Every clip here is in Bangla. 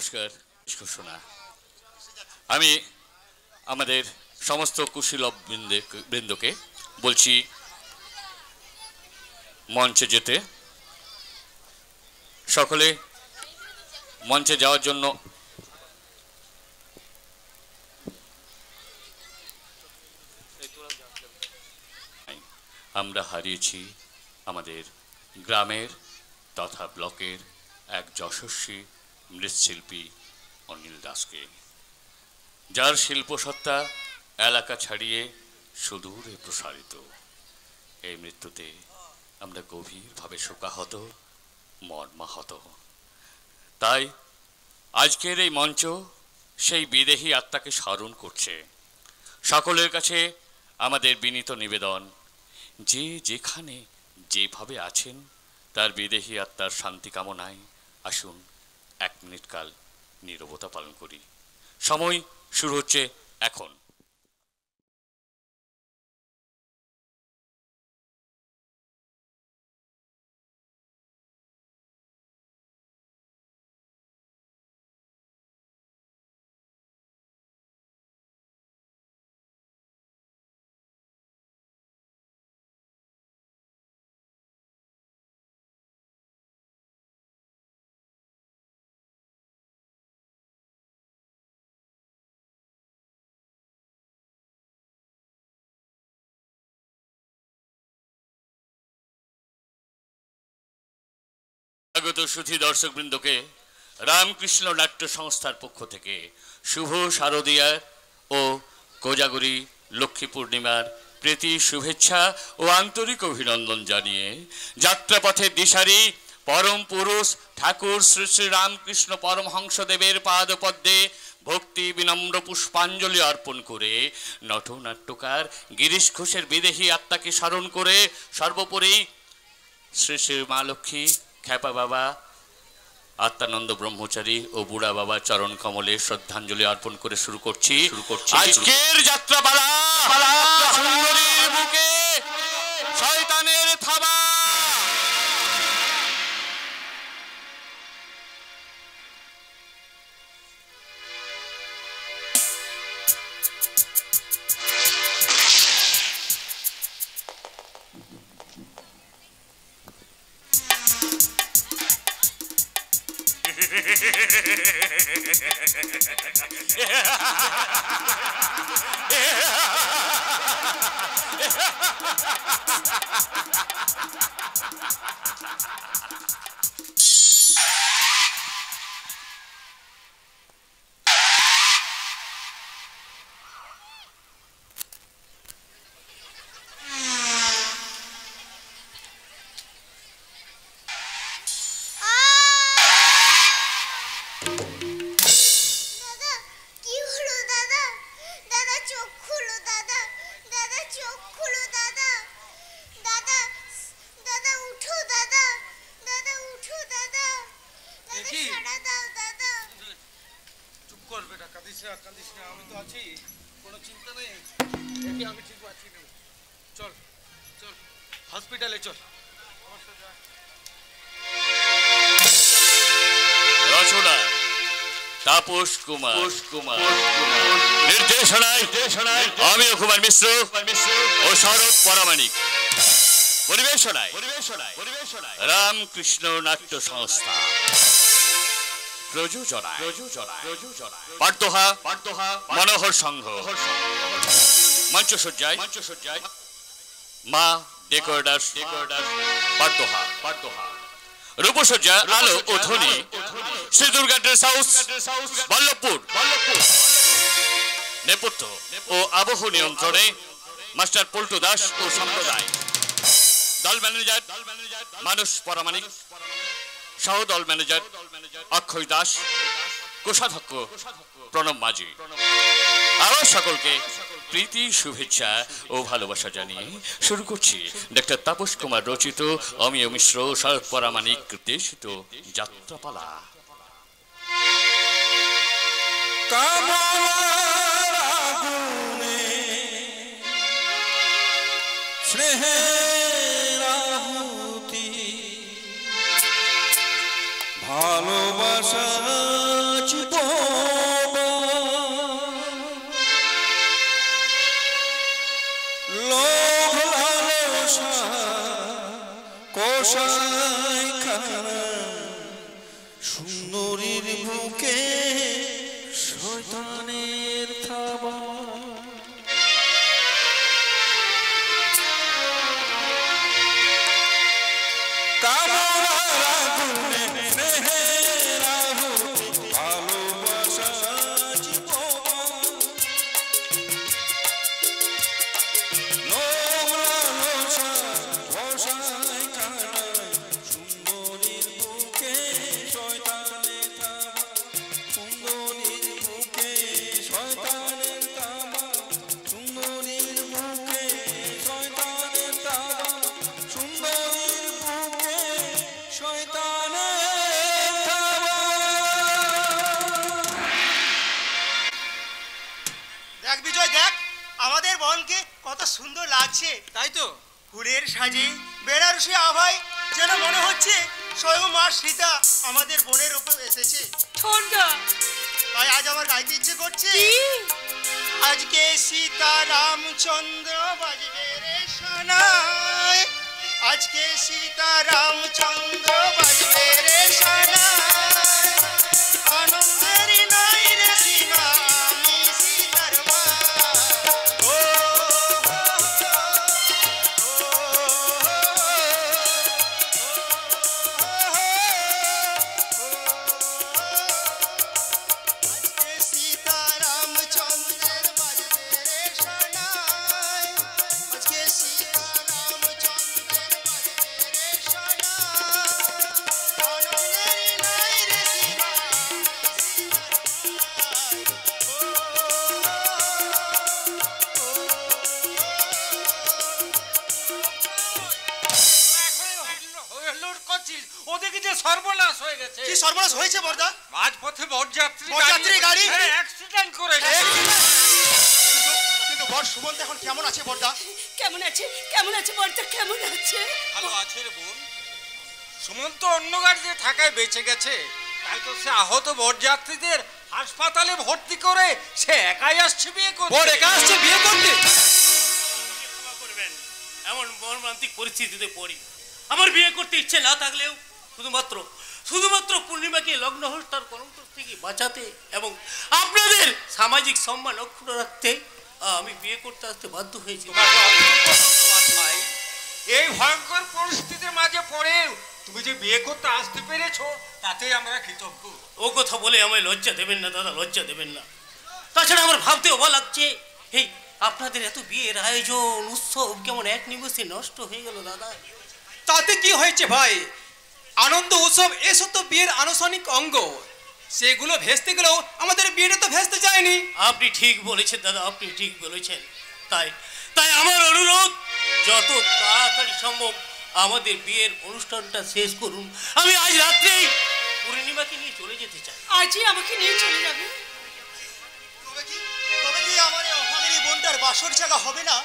নমস্কার ঘোষণা। আমি আমাদের সমস্ত কুশীলব বৃন্দকে বলছি মঞ্চে যেতে। সকলে মঞ্চে যাওয়ার জন্য আমরা হারিয়েছি আমাদের গ্রামের তথা ব্লকের এক যশস্বী মৃৎশিল্পী অনিল দাসকে, যার শিল্পসত্তা এলাকা ছাড়িয়ে সুদূরে প্রসারিত। এই মৃত্যুতে আমরা গভীরভাবে শোকাহত, মর্মাহত। তাই আজকের এই মঞ্চ সেই বিদেহী আত্মাকে স্মরণ করছে। সকলের কাছে আমাদের বিনীত নিবেদন, যে যেখানে যেভাবে আছেন তার বিদেহী আত্মার শান্তি কামনায় আসুন 1 মিনিট কাল নীরবতা পালন করি। সময় শুরু হচ্ছে এখন। স্বাগত সুধী দর্শকবৃন্দকে রামকৃষ্ণ নাট্য সংস্থার পক্ষ থেকে শুভ শারদীয়ার ও কোজাগরী লক্ষ্মী পূর্ণিমার প্রীতি শুভেচ্ছা ও আন্তরিক অভিনন্দন জানিয়ে যাত্রাপথের দিশারি পরম পুরুষ ঠাকুর শ্রী শ্রী রামকৃষ্ণ পরমহংসদেবের পাদপদ্মে ভক্তি বিনম্র পুষ্পাঞ্জলি অর্পণ করে নটনাট্যকার গিরিশ ঘোষের বিদেহী আত্মাকে স্মরণ করে সর্বোপরি শ্রী শ্রী মা লক্ষ্মী, খ্যাপা বাবা, আত্মানন্দ ব্রহ্মচারী ও বুড়া বাবা চরণ কমলে শ্রদ্ধাঞ্জলি অর্পণ করে শুরু করছি আজকের যাত্রাপালা। সুন্দরীর বুকে শয়তানের থাবা। হসপিটালে চল। রচনা তাপস কুমার, নির্দেশনায় অমিয় কুমার মিশ্র ও শরৎ পরামানিক, পরিবেশনায় রামকৃষ্ণ নাট্য সংস্থা, প্রযোজনায় পাঠদোহা মনোহর সংঘ, মঞ্চসজ্জায় মা ডেকোরেটার্স পাঠদোহা, রূপসজ্জা আলো ও ধ্বনি শ্রী দুর্গা ড্রেস হাউস বল্লভপুর, নেপথ্য ও আবহ নিয়ন্ত্রণে মাস্টার পল্টু দাস ও সম্প্রদায়, দল ম্যানেজার মানস পরামানিক, সহ দল ম্যানেজার অক্ষয় দাস, কোষাধ্যক্ষ প্রণব মাঝি। আবার সকলকে প্রীতি শুভেচ্ছা ও ভালোবাসা জানিয়ে শুরু করছি ডক্টর তাপস কুমার রচিত, অমিয় মিশ্র, শরৎ পরামানিক নির্দেশিত যাত্রাপালা। ভালোবাসা বসায় খানা সুন্দরীর বুকে শয়তানের থাবা সুন্দর লাগছে তাই তো ফুলের সাজে বেনারসি আভায় যেন মনে হচ্ছে স্বয়ং মা সীতা আমাদের বনের উপর এসেছে তাই আজ আমার গাইতে ইচ্ছে করছে আজকে সীতা রামচন্দ্র বাজবে রে শোনায় আজকে সীতা রামচন্দ্র বাজবে রে শোনায় আনন্দের নাই রে সীমা আমি সীতার মা সর্বনাশ হয়ে গেছে কি সর্বনাশ হয়েছে বড়দা মাঝপথে বরযাত্রী গাড়ি অ্যাক্সিডেন্ট করেছে কিন্তু বড় সুমন্ত এখন কেমন আছে বড়দা কেমন আছে বড়দা কেমন আছে ভালো আছে রে বোন সুমন্ত অন্য গাড়িতে থাকায় বেঁচে গেছে তাই তো সে আহত বরযাত্রীদের হাসপাতালে ভর্তি করে সে একাই আসছে বিয়ে করতে ক্ষমা করবেন এমন মর্মান্তিক পরিস্থিতিতে পড়ি আমার বিয়ে করতে ইচ্ছে না থাকলেও শুধুমাত্র পূর্ণিমাকে লগ্নহস্তার কলঙ্ক থেকে বাঁচাতে এবং আপনাদের সামাজিক সম্মান অক্ষুণ্ণ রাখতে আমি বিয়ে করতে আসতে বাধ্য হয়েছি এই ভয়ঙ্কর পরিস্থিতির মাঝে পড়েও তুমি যে বিয়ে করতে আসতে পেরেছো তাতেই আমরা কৃতজ্ঞ ও কথা বলে আমায় লজ্জা দেবেন না দাদা, লজ্জা দেবেন না। তাছাড়া আমার ভাবতে অবাক লাগছে এই আপনাদের এত বিয়ের আয়োজন উৎসব কেমন এক নিমেষে নষ্ট হয়ে গেল দাদা। তাতে কি হয়েছে ভাই, আনন্দ উৎসব এসব তো বিয়ের আনুষ্ঠানিক অঙ্গ, সেগুলো ভেস্তে গেলেও আমাদের বিয়েটা তো ভেস্তে যায়নি। আপনি ঠিক বলেছেন দাদা, আপনি ঠিক বলেছেন। তাই আমার অনুরোধ যত তাড়াতাড়ি সম্ভব আমাদের বিয়ের অনুষ্ঠানটা শেষ করুন। আমি আজ রাত্রেই পূর্ণিমাকে নিয়ে চলে যেতে চাই। আজই আমাকে নিয়ে চলে যাবে? তবে কি আমার অভাগিনী বোনটার বাসর জায়গা হবে না?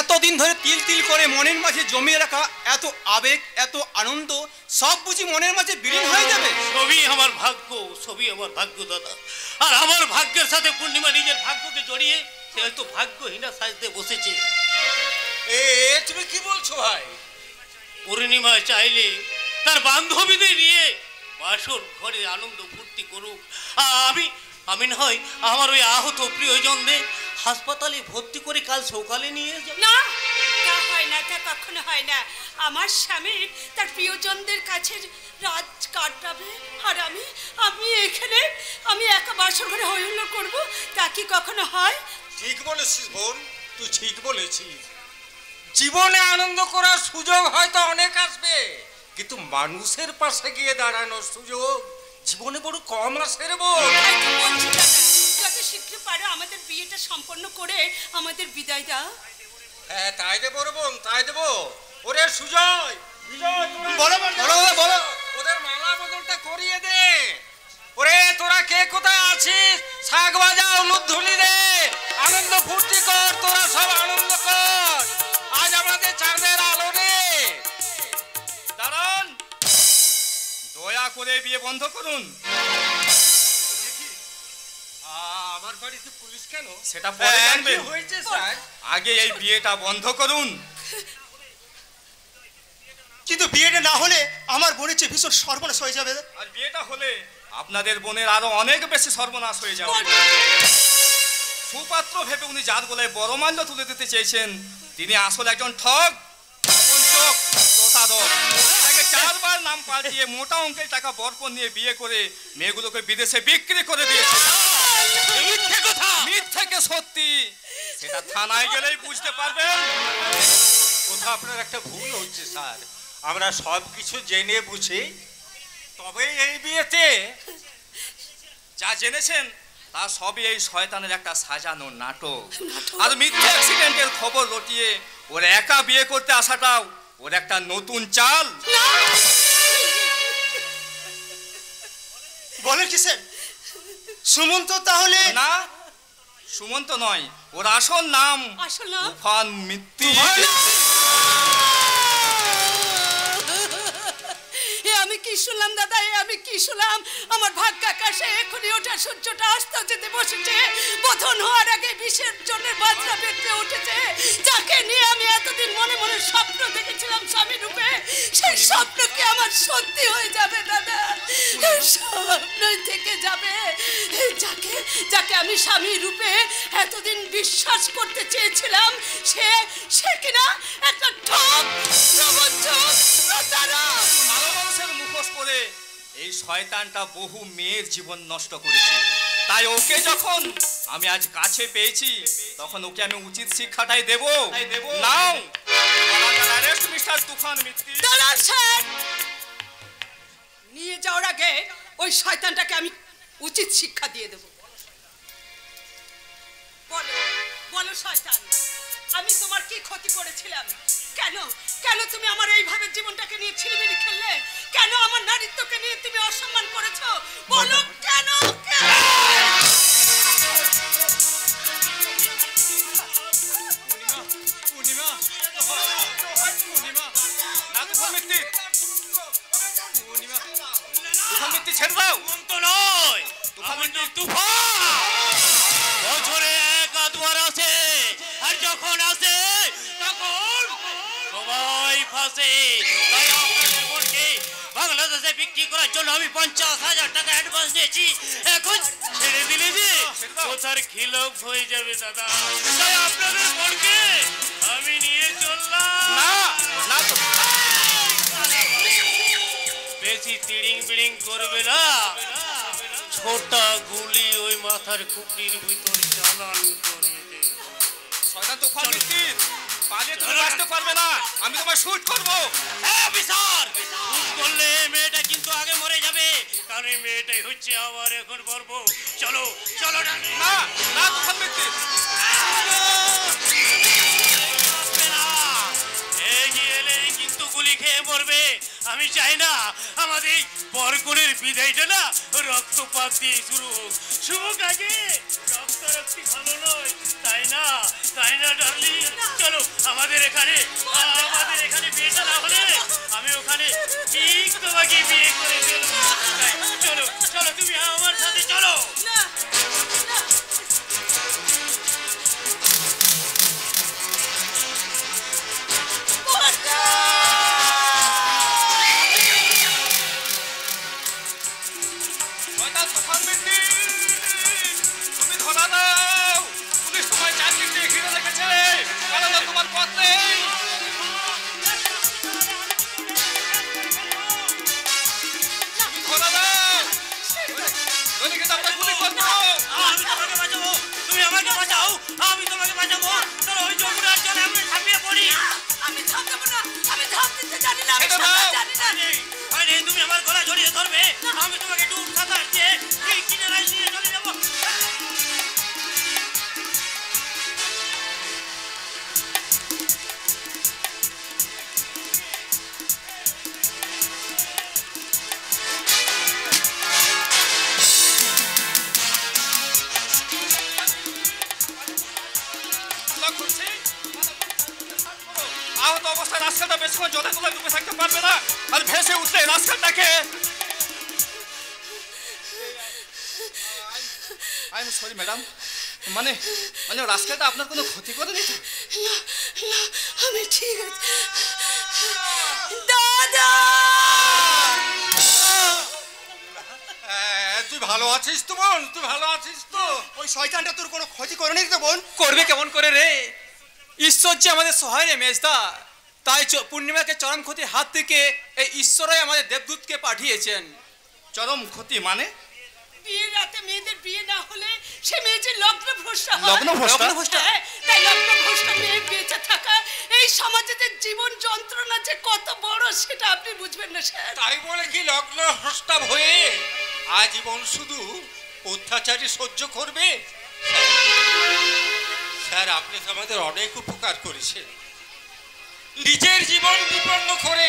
এতদিন ধরে তিল তিল করে মনের মাঝে জমিয়ে রাখা এত আবেগ, এত আনন্দ সব বুঝি মনের মাঝে বিলীন হয়ে যাবে? সবই আমার ভাগ্য দাদা। আর আমার ভাগ্যের সাথে পূর্ণিমা নিজের ভাগ্যকে জড়িয়ে সে হয়তো ভাগ্যহীনা সাজতে বসেছে। তুমি কি বলছো ভাই? পূর্ণিমা চাইলে তার বান্ধবীদের নিয়ে বাসর ঘরে আনন্দ ফুর্তি করুক। আমি না হয় আমার ওই আহত প্রিয়জনদের হাসপাতালে ভর্তি করে কাল সকালে নিয়ে যাব। না, তা হয় না, তা কখনো হয় না। আমার স্বামী তার প্রিয়জনদের কাছে রাত কাটাবে আর আমি এখানে একা বাসর ঘরে হই হুল্লোড় করবো, তা কি কখনো হয়? ঠিক বলেছিস বোন, তুই ঠিক বলেছিস। জীবনে আনন্দ করার সুযোগ হয়তো অনেক আসবে, কিন্তু মানুষের পাশে গিয়ে দাঁড়ানোর সুযোগ জীবনে বড় কম আসে রে বোন। যত শীঘ্র পারো আমাদের বিয়েটা সম্পন্ন করে আমাদের বিদায় দাও। হ্যাঁ তাই দেবো রে বোন, তাই দেবো। ওরে সুজয়, বলো ওদের মালা বদলটা করিয়ে দে। ওরে তোরা কে কোথায় আছিস, শাক বাজা উলুধ্বনি দে, আনন্দ ফুর্তি কর, তোরা সব আনন্দ কর। আজ আমাদের চাঁদের আলো রে। দাঁড়ান, দয়া করে বিয়ে বন্ধ করুন। আমার বাড়িতে পুলিশ কেন? সেটা পরে জানবেন। কি হয়েছে স্যার? আগে এই বিয়েটা বন্ধ করুন। কিন্তু বিয়েটা না হলে আমার বোনের চেয়ে ভীষণ সর্বনাশ হয়ে যাবে। আর বিয়েটা হলে আপনাদের বোনের আরো অনেক বেশি সর্বনাশ হয়ে যাবে। সুপাত্র ভেবে উনি যার গলায় বড়মাল্য তুলে দিতে চেয়েছেন তিনি আসলে একজন ঠক, প্রপঞ্চক, প্রতারক। এটাকে 4 বার নাম পাল্টিয়ে মোটা অঙ্কের টাকা বরপণ নিয়ে বিয়ে করে মেয়েগুলোকে বিদেশে বিক্রি করে দিয়েছে। মিথ্যেকে সত্যি সেটা থানায় গেলেই বুঝতে পারবেন। কোথাও আপনার একটা ভুল হচ্ছে স্যার, আমরা সব কিছু জেনে বুঝি তবে এই বিয়েতে যা জেনেছেন তা সবই এই শয়তানের একটা সাজানো নাটক। আর মিথ্যে অ্যাক্সিডেন্টের খবর রটিয়ে ওর একা বিয়ে করতে আসাটাও ওর একটা নতুন চাল। বলেন কি স্যার সুমন্ত তাহলে? না, সুমন্ত নয়, ওর আসল নাম তুফান মিত্তি। আমি কি শুনলাম দাদা, আমি কি শুনলাম? আমার ভাগ্য আকাশে এখনই ওঠা সূর্যটা অস্ত যেতে বসেছে। বোধন হওয়ার আগে বিষের জন্য বাজরা পেটে উঠেছে। যাকে নিয়ে আমি এতদিন মনে মনে স্বপ্ন দেখেছিলাম স্বামী রূপে, সেই স্বপ্ন কি আমার সত্যি হয়ে যাবে দাদা? স্বপ্নই থেকে যাবে। যাকে আমি স্বামী রূপে এতদিন বিশ্বাস করতে চেয়েছিলাম, সে কিনা একটা ঠক, প্রবঞ্চক, প্রতারক। ভালো মানুষের মুখোশ পরে এই শয়তানটা বহু মেয়ের জীবন নষ্ট করেছে। তাই ওকে যখন আমি আজ কাছে পেয়েছি তখন ওকে আমি উচিত শিক্ষাটাই দেব। নাও অ্যারেস্ট মিস্টার তুফান মিত্তি। দাঁড়ান স্যার, নিয়ে যাওয়ার আগে ওই শয়তানটাকে আমি উচিত শিক্ষা দিয়ে দেব। বলো বলো শয়তান, আমি তোমার কি ক্ষতি করেছিলাম? কেন তুমি আমার এইভাবে জীবনটাকে নিয়ে ছিনিমিনি খেললে? কেন আমার নারীত্বকে নিয়ে তুমি অসম্মান করেছো? বলো কেন? তুফান মিত্তি ছেড়ে দাও। নয়, তুফান বছরে 1-2 আসে, আর যখন আসে তখন সবাই ফাঁসে। তাই আপনাদের বোনকে বাংলাদেশে বিক্রি করার জন্য আমি 50,000 টাকা অ্যাডভান্স দিয়েছি। এখন ছেড়ে দিলে যে কোথার খিলাফ হয়ে যাবে দাদা, তাই আপনাদের বোনকে আমি নিয়ে চললাম। না না, বেশি তিড়িং বিড়িং করবে না, ছোটা গুলি ওই মাথার কুকরির ভিতর চালান করে দে। শয়তান তুফান মিত্তি, পালিয়ে তুমি বাঁচতে পারবে না, আমি তোমায় শুট করবো। হ্যাঁ অফিসার, শুট করলে মেয়েটা কিন্তু আগে মরে যাবে, কারণ এই মেয়েটাই হচ্ছে আবার এখন বলবো। চলো চলো। না না তুফান মিত্তি, কিন্তু গুলি খেয়ে মরবে। আমি চাই না আমাদের বরকনের বিদায়টা না রক্তপাত দিয়ে শুরু হোক। শুভ কাজে রক্তারক্তি ভালো নয়, তাই না ডার্লিং? চলো আমাদের এখানে বিয়েটা না হলে আমি ওখানে ঠিক তোমাকে বিয়ে করে ফেলবো। চলো চলো, তুমি আমার সাথে চলো। তুমি ধরা দাও, পুলিশ তোমায় চাকরি দিয়ে ঘিরে রেখেছে, কারণ তোমার পথ নেই। ধরা দাও, দলিকে আমরা গুলি করবো। আমি তোমাকে বাঁচাবো, তুমি আমাকে বাঁচাও, আমি তোমাকে বাঁচাবো। চলো ওই যমুনার জলে আমরা ঝাঁপিয়ে পড়ি। আমি ঝাঁপ দেবো না, আমি ঝাঁপ দিতে জানি না, আমি ছেড়ে সাঁতার দাও। জানি না। আরে তুমি আমার গলা জড়িয়ে ধরবে, আমি তোমাকে ডুব সাঁতার দিয়ে এই কিনারায় নিয়ে চলে যাবো। আহত অবস্থায় রাস্তাটা বেশিক্ষণ জলে তোলা ডুবে থাকতে পারবে না, আর ভেসে উঠলে রাস্তাটাকে আই এম সরি ম্যাডাম, মানে রাস্তাটা আপনার কোনো ক্ষতি করে দিত? না আমি ঠিক আছে। দাদা দাদা তুই ভালো আছিস তো বোন? তুই ভালো আছিস তো? ওই শয়তানটা তোর কোনো ক্ষতি করেনি তো বোন? করবে কেমন করে রে? ঈশ্বর যে আমাদের সহায় রে মেজদা, তাই পূর্ণিমাকে চরম ক্ষতির হাত থেকে এই ঈশ্বরই আমাদের দেবদূতকে পাঠিয়েছেন। চরম ক্ষতি মানে? বিয়ের রাতে মেয়েদের বিয়ে না হলে সে মেয়ে যে লগ্নভ্রষ্টা হয়। লগ্নভ্রষ্টা? হ্যাঁ, তাই লগ্নভ্রষ্টা মেয়ে বেঁচে থাকা এই সমাজে যে জীবন যন্ত্রণা যে কত বড় সেটা আপনি বুঝবেন না স্যার। তাই বলে কি লগ্ন হস্তাব হয়ে আজীবন শুধু অত্যাচারী সহ্য করবে? স্যার, আপনি তো আমাদের অনেক উপকার করেছেন। নিজের জীবন বিপন্ন করে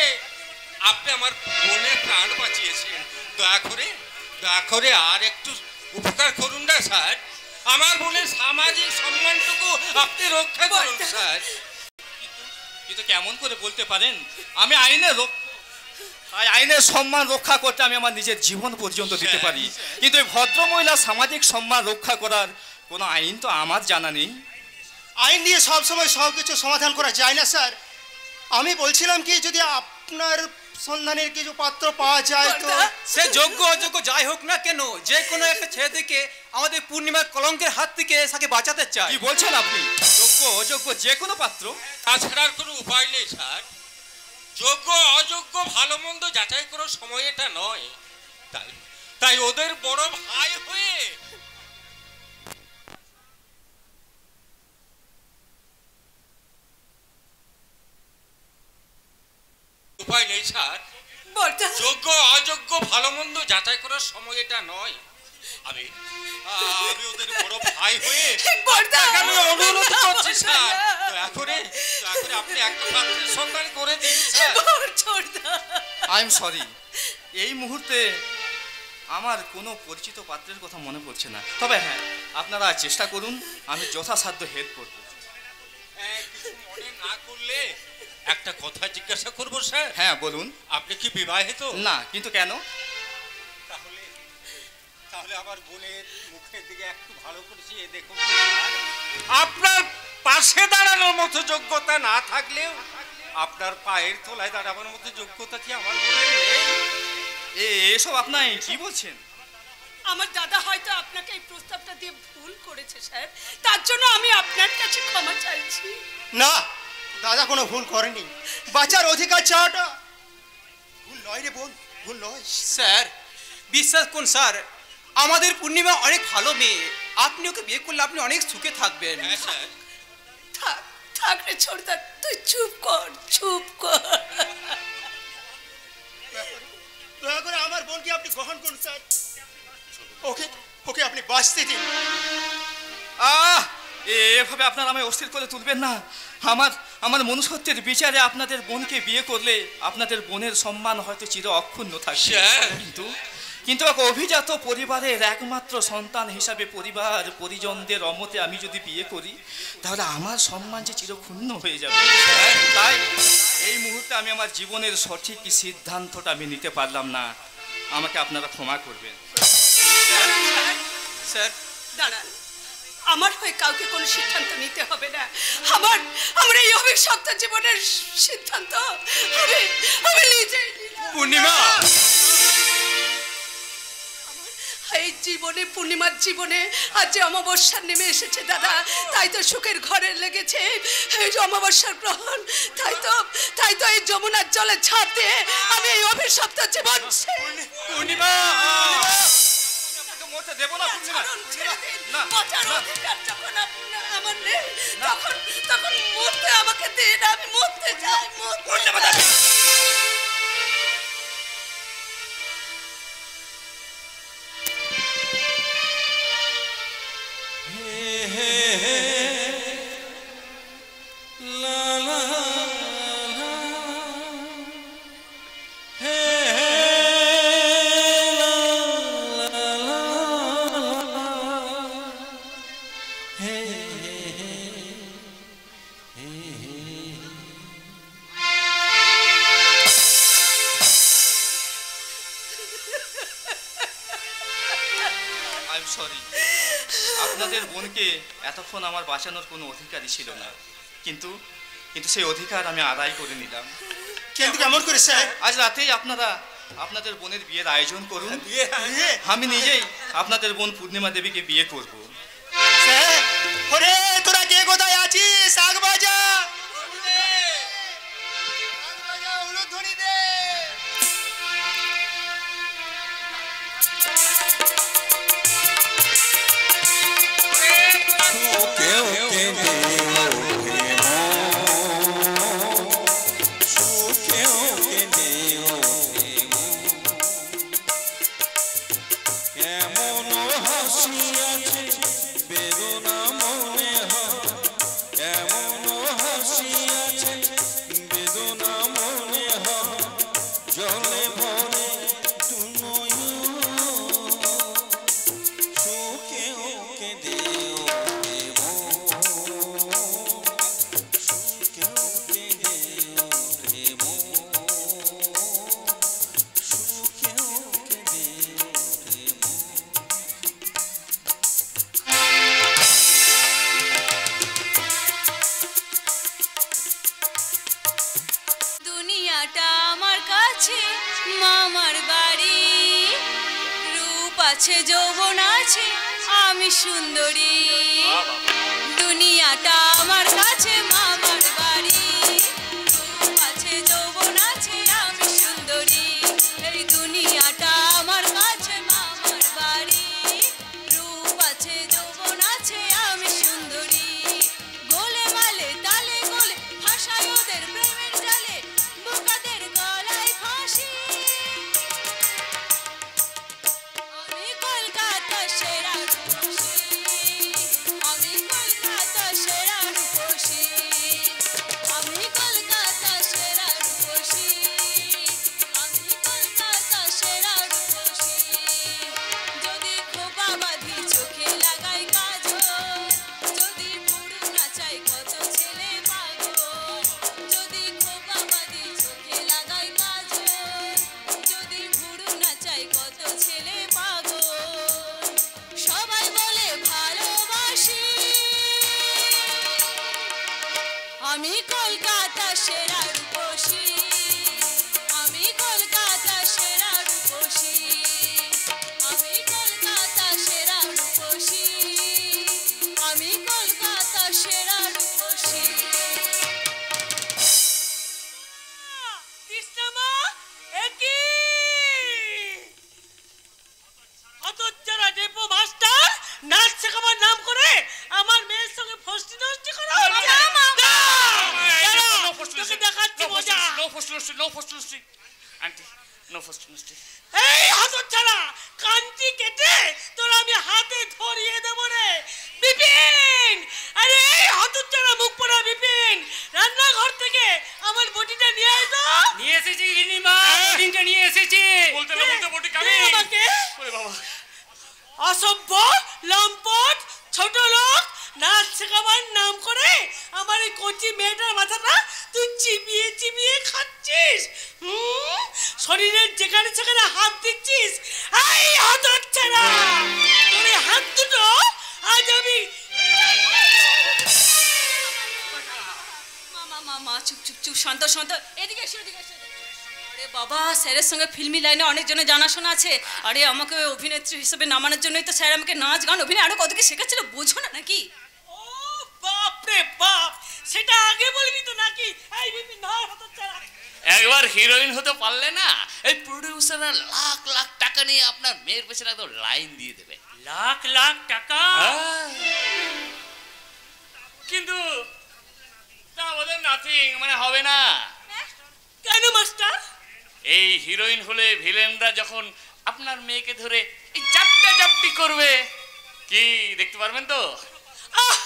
আপনি আমার বোনের প্রাণ বাঁচিয়েছেন। দয়া করে আর একটু উপকার করুন না স্যার। আমার বোনের সামাজিক সম্মানটুকু আপনি রক্ষা করুন স্যার। কিন্তু কেমন করে বলতে পারেন? আমি আইনের সম্মান রক্ষা করতে আমি আমার নিজের জীবন পর্যন্ত দিতে পারি, কিন্তু এই ভদ্রমহিলা সামাজিক সম্মান রক্ষা করার কোনো আইন তো আমার জানা নেই। আইন দিয়ে সবসময় সব কিছু সমাধান করা যায় না স্যার। আমি বলছিলাম কি, যদি আপনার সন্ধানের কিছু পাত্র পাওয়া যায় তো। সে যোগ্য অযোগ্য যাই হোক না কেন, যে কোনো একটা ছেলেকে আমাদের পূর্ণিমার কলঙ্কের হাত থেকে তাকে বাঁচাতে চাই। কি বলছেন আপনি? যোগ্য অযোগ্য যে কোনো পাত্র? তাছাড়া আর কোনো উপায় নেই স্যার। যোগ্য অযোগ্য ভালো মন্দ যাচাই করার সময় এটা নয়। তাই ওদের বড় ভাই হয়ে উপায় নেই স্যার। যোগ্য অযোগ্য ভালো মন্দ যাচাই করার সময় এটা নয়। আমি ওদের বড় ভাই হয়ে আমি অনুরোধ করছি স্যার, দয়া করে আপনি একটা পাত্রের সন্ধান করে দিন স্যার। আই এম সরি, এই মুহূর্তে আমার কোনো পরিচিত পাত্রের কথা মনে পড়ছে না। তবে হ্যাঁ, আপনারা চেষ্টা করুন, আমি যথাসাধ্য হেল্প করব। কিছু মনে না করলে একটা কথা জিজ্ঞাসা করবো স্যার? হ্যাঁ বলুন। আপনি কি বিবাহিত? না, কিন্তু কেন? তাহলে আমার বোনের মুখের দিকে একটু ভালো করে চেয়ে দেখুন। আপনার পাশে দাঁড়ানোর মতো যোগ্যতা না থাকলেও আপনার পায়ের তলায় দাঁড়ানোর মতো যোগ্যতা কি আমার বোনের নেই? এসব আপনার কি বলছেন? আমার দাদা হয়তো আপনাকে এই প্রস্তাবটা দিয়ে ভুল করেছে স্যার, তার জন্য আমি আপনার কাছে ক্ষমা চাইছি। না, দাদা কোনো ভুল করেনি। বাঁচার অধিকার চাওয়াটা ভুল নয় রে বোন, ভুল নয়। স্যার বিশ্বাস করুন স্যার, আমাদের পূর্ণিমা অনেক ভালো মেয়ে। আপনি ওকে বিয়ে করলে আপনি অনেক সুখে থাকবেন। হ্যাঁ স্যার। থাক রে ছোটদা, তুই চুপ কর। দয়া করে আমার বোনকে আপনি গ্রহণ করুন স্যার। ওকে আপনি বাঁচতে দিন। এভাবে আপনারা আমায় অস্থির করে তুলবেন না। আমার মনুষ্যত্বের বিচারে আপনাদের বোনকে বিয়ে করলে আপনাদের বোনের সম্মান হয়তো চির অক্ষুণ্ণ থাকবে, কিন্তু এক অভিজাত পরিবারের একমাত্র সন্তান হিসাবে পরিবার পরিজনদের অমতে আমি যদি বিয়ে করি, তাহলে আমার সম্মান যে চিরক্ষুণ্ণ হয়ে যাবে। তাই এই মুহূর্তে আমি আমার জীবনের সঠিক সিদ্ধান্তটা আমি নিতে পারলাম না। আমাকে আপনারা ক্ষমা করবেন। স্যার দাঁড়ান, আমার হয়ে কাউকে কোনো সিদ্ধান্ত নিতে হবে না। আমার এই অভিশপ্ত জীবনের সিদ্ধান্ত আমি নিজেই নিলাম। পূর্ণিমা, এই জীবনে, পূর্ণিমার জীবনে আজ যে অমাবস্যা নেমে এসেছে দাদা, তাই তো সুখের ঘরে লেগেছে এই অমাবস্যার গ্রহণ। তাই তো এই যমুনার জলে ঝাঁপ দিয়ে আমি এই অভিশপ্ত জীবন। পূর্ণিমা মরতে দেব না। আমার নেই, তখন মরতে আমাকে দিন, আমি মরতে চাই। সরি, আপনাদের বোনকে এতক্ষণ আমার বাঁচানোর কোনো অধিকারই ছিল না, কিন্তু সেই অধিকার আমি আদায় করে নিলাম। কিন্তু কেমন করে স্যার? আজ রাতেই আপনারা আপনাদের বোনের বিয়ের আয়োজন করুন। বিয়ে? আমি নিজেই আপনাদের বোন পূর্ণিমা দেবীকে বিয়ে করব। স্যার, ওরে তোরা কে কোথায় আছিস? শাক বাজা, উলুধ্বনি দে। দুনিয়াটা আমার কাছে মামার বাড়ি, রূপ আছে যৌবন আছে আমি সুন্দরী। দুনিয়াটা আমার কাছে মামার বাড়ি, রূপ আছে যৌবন আছে আমি সুন্দরী। এই দুনিয়াটা আমার কাছে মামার বাড়ি, রূপ আছে যৌবন আছে আমি সুন্দরী। গোলে মালে তালে গোলে ভাষায় ওদের প্রেমের জালে, বোকাদের গলায় ফাঁসি। আমি কলকাতা সেরা রূপসী, আমি কলকাতা সেরা রূপসী, আমি কলকাতা সেরা রূপসী, আমি কলকাতা সেরা রূপসী। যদি খোপা বাঁধি চোখে লাগাই কাজল, যদি পুরু নাচাই কত ছেলে পাগল। যদি খোপা বাঁধি চোখে লাগাই কাজল, যদি পুরু নাচাই কত ছেলে পাগল। সবাই বলে ভালোবাসি, আমি কলকাতা সেরা রূপসী, আমি কলকাতা সেরা রূপসী, আমি কলকাতা সেরা রূপসী, আমি কলকাতা সেরা রূপসী। কৃষ্ণমা একি অতচ্ছাড়া ডেপো মাস্টার নাচ শেখাবার নাম করে আমার মেয়ের সঙ্গে ফষ্টি নষ্টি করা হচ্ছে। তোকে দেখাচ্ছি মজা। এই হতচ্ছাড়া কাঞ্চি কেটে তোর আমি হাতে ধরিয়ে দেব রে বিপিন। আরে এই হতচ্ছাড়া মুখ পড়া বিপিন, রান্নাঘর থেকে আমার বটিটা নিয়ে আয় তো। নিয়ে এসেছি গিন্নিমা, বটিটা নিয়ে এসেছি। বলতে না বলতে বটি কামি। আমাকে ওরে বাবা, অসভ্য লম্পট ছোট লোক, নাচ শেখাবার নাম করে আমার এই কচি মেয়েটার মাথাটা তুই চিবিয়ে চিবিয়ে খাচ্ছিস। শরীরের যেখানে সেখানে হাত দিচ্ছিস। এই হতচ্ছাড়া, তোর এই হাত দুটো আজ আমি। মা চুপ চুপ চুপ, শান্ত শান্ত, এদিকে এসো এদিকে এসো। আরে বাবা, স্যারের সঙ্গে ফিল্মি লাইনে অনেকজনের জানাশোনা আছে। আরে আমাকে অভিনেত্রী হিসেবে নামানোর জন্যই তো স্যার আমাকে নাচ গান অভিনয় আরো কত কি শেখাচ্ছিল, বোঝো না নাকি? ও বাপ রে বাপ, সেটা আগে বলবি তো নাকি? এই বিপিন ধর হতচ্ছাড়া। একবার হিরোইন হতে পারলে না, এই প্রডিউসাররা লাখ লাখ টাকা নিয়ে আপনার মেয়ের পেছনে একদম লাইন দিয়ে দেবে। লাখ লাখ টাকা? কিন্তু তা আমাদের নাথিং মানে হবে না। কেন মাস্টার? এই হিরোইন হলে ভিলেনরা যখন আপনার মেয়েকে ধরে এই চাপটা চাপটি করবে, কি দেখতে পারবেন তো? আহ,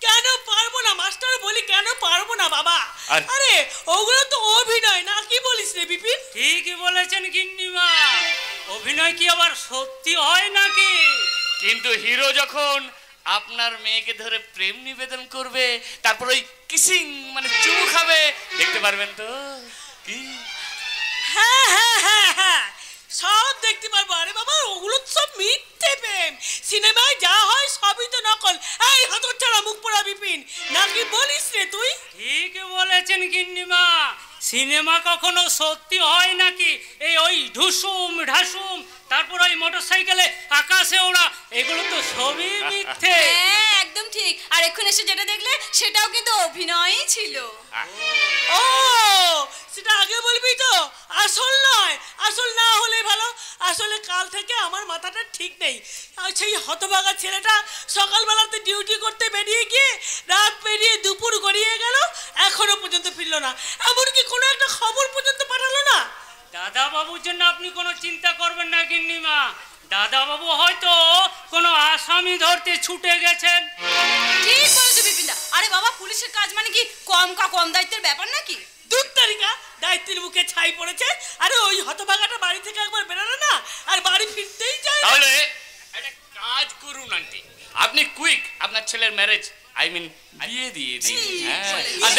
কেন পারবো না মাস্টার, বলি কেন পারবো না বাবা। আর- আরে ওগুলো তো অভিনয় না, কি বলিস রে বিপিন? ঠিকই বলেছেন গিন্নিমা, অভিনয় কি আবার সত্যি হয় নাকি? কিন্তু হিরো যখন আপনার মেয়েকে ধরে প্রেম নিবেদন করবে, তারপর ওই কিসিং মানে চুমু খাবে, দেখতে পারবেন তো? কি হ্যাঁ হ্যাঁ হ্যাঁ হ্যাঁ, সব দেখতে পারবো। আরে বাবা, ওগুলো তো সব মিথ্যে প্রেম, সিনেমায় যা হয় সবই তো নকল। এই হতচ্ছাড়া মুখ পোড়া বিপিন, নাকি বলিস রে তুই? ঠিক বলেছেন গিন্নিমা, সিনেমা কখনো সত্যি হয় নাকি? এই ওই ঢুসুম ঢাসুম, তারপর ওই মোটরসাইকেলে আকাশে ওড়া, এগুলো তো সবই মিথ্যে। হ্যাঁ একদম ঠিক। আর এখন এসে যেটা দেখলে সেটাও কিন্তু অভিনয়ই ছিল। ও সেটা আগে বলবি তো, আসল নয়। আসল না হলে ভালো। আসলে কাল থেকে আমার মাথাটা ঠিক নেই। আর সেই হতভাগা ছেলেটা সকালবেলাতে ডিউটি করতে বেরিয়ে গিয়ে রাত পেরিয়ে দুপুর গড়িয়ে গেল, এখনো পর্যন্ত ফিরলো না। এমনকি কোনো একটা খবর পর্যন্ত পাঠালো না। দাদা বাবুর জন্য আপনি কোনো চিন্তা করবেন না গিন্নিমা। দাদা বাবু হয়তো কোনো আসামি ধরতে ছুটে গেছেন। ঠিক বলেছো বিপিনদা। আরে বাবা, পুলিশের কাজ মানে কি কম দায়িত্বের ব্যাপার নাকি? দূর তারিকা, দায়িত্বের মুখে ছাই পড়েছে। আরে ওই হতভাগাটা বাড়ি থেকে একবার বেরোলো না, আর বাড়ি ফিরতেই চায় না। তাহলে একটা কাজ করুন আন্টি, আপনি কুইক আপনার ছেলের ম্যারেজ বিয়ে দিয়ে দিন। আর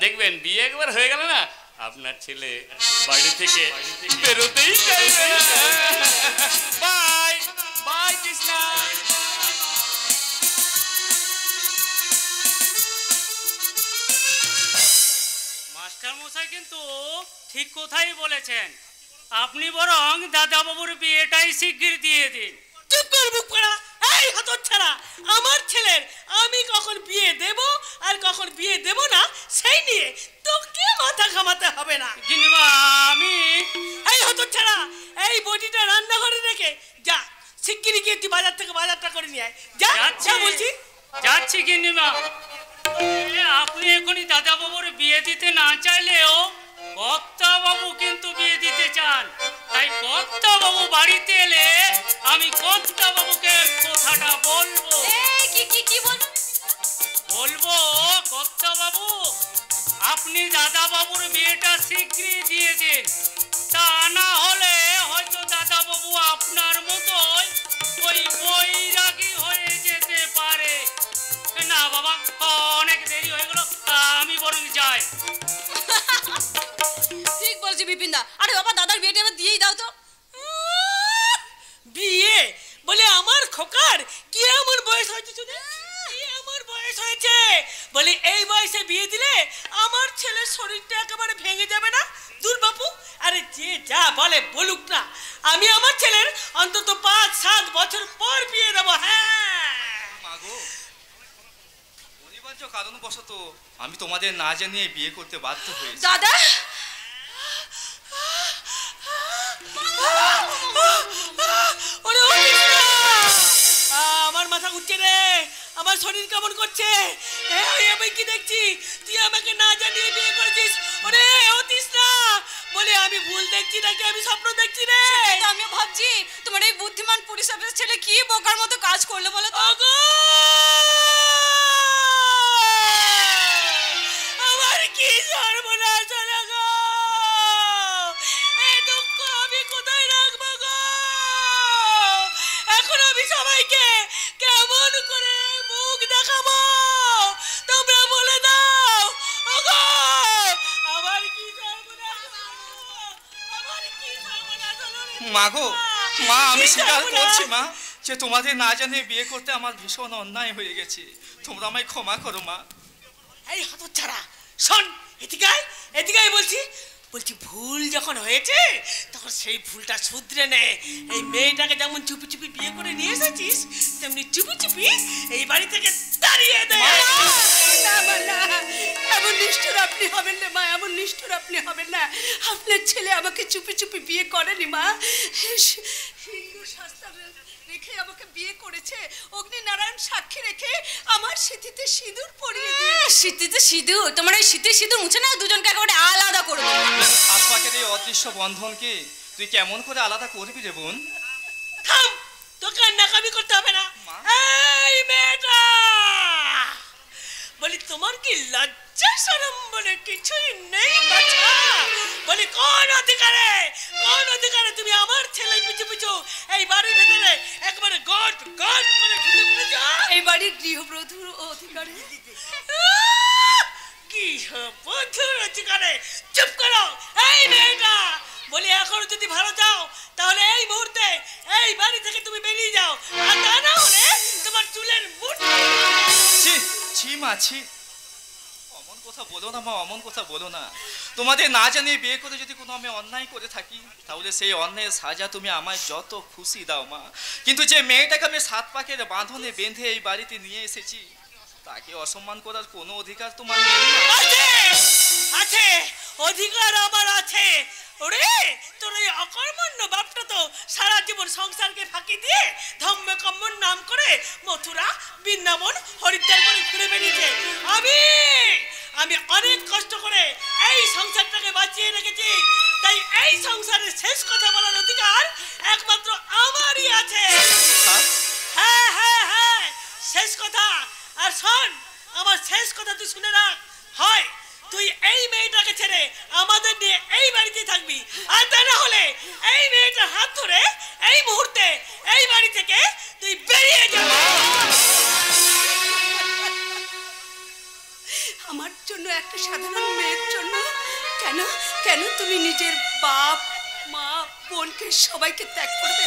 দেখবেন বিয়ে একবার হয়ে গেল না, আপনার ছেলে বাড়ি থেকে বেরোতেই চাইবে না। Bye bye Krishna. মাস্টার মশাই কিন্তু ঠিক কথাই বলেছেন। আপনি বরং দাদা বাবুর বিয়েটাই শিগগির দিয়ে দিন। চুপ কর মুখ পড়া। এই হতচ্ছাড়া, আমার ছেলের আমি কখন বিয়ে দেব আর কখন বিয়ে দেব না সেই নিয়ে তোকে মাথা ঘামাতে হবে না। গিন্নিমা আমি এই হতচ্ছাড়া, এই বডিটা রান্নাঘরে রেখে যা, শিগগিরই গিয়ে তুই বাজার থেকে বাজারটা করে নিয়ে আয়। যা যা বলছি। যাচ্ছি গিন্নিমা। আপনি এখনই দাদা বাবুর বিয়ে দিতে না চাইলেও কর্তা বাবু কিন্তু বিয়ে দিতে চান। তাই কর্তা বাবু বাড়িতে এলে আমি কর্তা বাবুকে কথাটা বলবো। কি বলবো, কর্তা বাবু আপনি দাদা বাবুর বিয়েটা শিগগিরই দিয়ে দিন। তা না হলে হয়তো দাদা বাবু আপনার মতোই ওই বৈরাগী হয়ে যেতে পারে। না বাবা, অনেক দেরি হয়ে গেল, আমি বরং যাই। ঠিক বলছি বিপিনদা। আরে বাবা, দাদার বিয়েটা এবার দিয়েই দাও তো। বিয়ে বলে আমার খোকার কি এমন বয়স হয়েছে? শুনে কি এমন বয়স হয়েছে বলে এই বয়সে বিয়ে দিলে আমার ছেলের শরীরটা একেবারে ভেঙে যাবে না? দূর বাপু, আরে যে যা বলে বলুক না, আমি আমার ছেলের অন্তত 5-7 বছর পর বিয়ে দেবো। হ্যাঁ মাগো, অনিবার্য কারণবশত আমি তোমাদের না জানিয়ে বিয়ে করতে বাধ্য হয়েছি। দাদা আমার মাথা ঘুরছে রে, আমার শরীর কেমন করছে। আমি কি দেখছি, তুই আমাকে না জানিয়ে বিয়ে করেছিস। ওরে হতিস না বলে আমি ভুল দেখছি নাকি আমি স্বপ্ন দেখছি রে? আমিও ভাবছি তোমার এই বুদ্ধিমান পুলিশ অফিসার ছেলে কি বোকার মতো কাজ করলো বলো তো। আমার কি সর্বনাশ হলো গো, এই দুঃখ আমি কোথায় রাখবো গো? এখন আমি সবাইকে কেমন করে মুখ দেখাবো তোমরা বলে দাও। ওগো আমার কি সর্বনাশ হলো, আমার কি সর্বনাশ হলো রে? মাগো, মা আমি স্বীকার করছি মা যে তোমাদের না জানিয়ে বিয়ে করতে আমার ভীষণ অন্যায় হয়ে গেছে। তোমরা আমায় ক্ষমা করো মা। এই হতচ্ছাড়া শোন, এদিকে বলছি ভুল যখন হয়েছে তখন সেই ভুলটা শুধরে নে। এই মেয়েটাকে যেমন চুপি চুপি বিয়ে করে নিয়ে এসেছিস, তেমনি চুপি চুপি এই বাড়ি থেকে তাড়িয়ে দে। এমন নিষ্ঠুর আপনি হবেন না মা, এমন নিষ্ঠুর আপনি হবেন না। আপনার ছেলে আমাকে চুপি চুপি বিয়ে করেনি মা, সিঁদুর শাস্ত্র রেখে আমাকে বিয়ে করেছে। অগ্নিনারায়ণ সাক্ষী রেখে আমার সিঁথিতে সিঁদুর পরিয়ে দিয়েছে। সিঁথিতে সিঁদুর? তোমার এই সিঁথির সিঁদুর মুছে না দুজনকে একেবারে আলাদা করবো। আত্মাকে এই অদৃশ্য বন্ধনকে তুই কেমন করে আলাদা করবি রে বোন? থাম, তোকে আর নাকামি করতে হবে না। এই মেয়েটা বলি তোমার কি লজ্জা শরম বলে কিছুই নেই বাছা? বলি কোন অধিকারে তুমি আমার ছেলের পিছু পিছু এই বাড়ির ভেতরে একবারে গট গট করে ঢুকে পড়েছো? এই বাড়ির গৃহবধূর অধিকারে? গৃহবধূর অধিকারে? চুপ করো এই মেয়েটা। বলি এখন যদি ভালো চাও তাহলে এই মুহূর্তে এই বাড়ি থেকে তুমি বেরিয়ে যাও, আর তা না হলে তোমার চুলের মুঠ। ছি ছি মা ছি, অমন কথা কথা বলো না মা, অমন কথা বলো না। তোমাদের না জানিয়ে বিয়ে করে যদি কোনো আমি অন্যায় করে থাকি, তাহলে সেই অন্যায়ের সাজা তুমি আমায় যত খুশি দাও মা। কিন্তু যে মেয়েটাকে আমি 7 পাকের বাঁধনে বেঁধে এই বাড়িতে নিয়ে এসেছি, তাকে অসম্মান করার কোনো অধিকার তোমার নেই। আছে অধিকার আমার আছে। ওরে তোর এই অকর্মণ্য বাপটা তো সারা জীবন সংসারকে ফাঁকি দিয়ে ধম্মকম্মন নাম করে মথুরা, বৃন্দাবন, হরিদ্বার করে ঘুরে বেরিয়েছে। আমি অনেক কষ্ট করে এই সংসারটাকে বাঁচিয়ে রেখেছি, তাই এই সংসারের শেষ কথা বলার অধিকার একমাত্র আমারই আছে। হ্যাঁ হ্যাঁ হ্যাঁ, শেষ কথা। আর শোন, আমার শেষ কথা তুই শুনে রাখ। হয় তুই এই মেয়েটাকে ছেড়ে আমাদের নিয়ে এই বাড়িতে থাকবি, আর তা না হলে এই মেয়েটার হাত ধরে এই মুহূর্তে এই বাড়ি থেকে তুই বেরিয়ে যাবি। আমার জন্য, একটা সাধারণ মেয়ের জন্য কেন কেন তুমি নিজের বাপ মা বোনকে সবাইকে ত্যাগ করবে?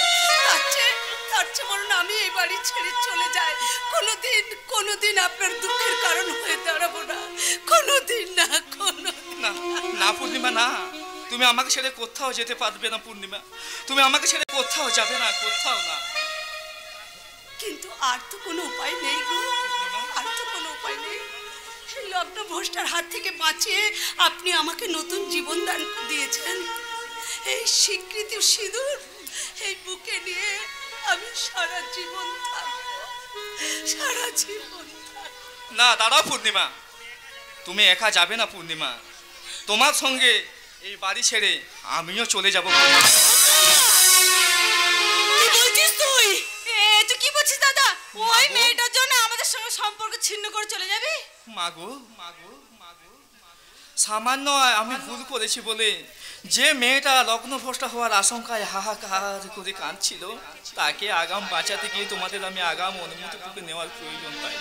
তার চেয়ে বরং আমি এই বাড়ি ছেড়ে চলে যাই। কোনোদিন আপনার দুঃখের কারণ হয়ে দাঁড়াবো না, কোনোদিন না। না পূর্ণিমা, না, তুমি আমাকে ছেড়ে কোথাও যেতে পারবে না পূর্ণিমা। তুমি আমাকে ছেড়ে কোথাও যাবে না, কোথাও না। কিন্তু আর তো কোনো উপায় নেই গো, আর তো কোনো উপায় নেই। সেই লগ্ন ভ্রষ্টার হাত থেকে বাঁচিয়ে আপনি আমাকে নতুন জীবন দান দিয়েছেন। এই স্বীকৃতি সিঁদুর এই বুকে নিয়ে আমি সারা জীবন থাকবো, সারা জীবন। না দাঁড়াও পূর্ণিমা, তুমি একা যাবে না পূর্ণিমা। তোমার সঙ্গে এই বাড়ি ছেড়ে আমিও চলে যাবো। তুই কি বলছিস দাদা? ওই মেয়েটার জন্য আমাদের সঙ্গে সম্পর্ক ছিন্ন করে চলে যাবি? মাগো, সামান্য আমি ভুল করেছি বলে যে মেয়েটা লগ্নভ্রষ্ট হওয়ার আশঙ্কায় হাহাকার করে কাঁদছিল, তাকে আগাম বাঁচাতে গিয়ে তোমাদের আমি আগাম অনুমতিটুকু নেওয়ার প্রয়োজন পাই।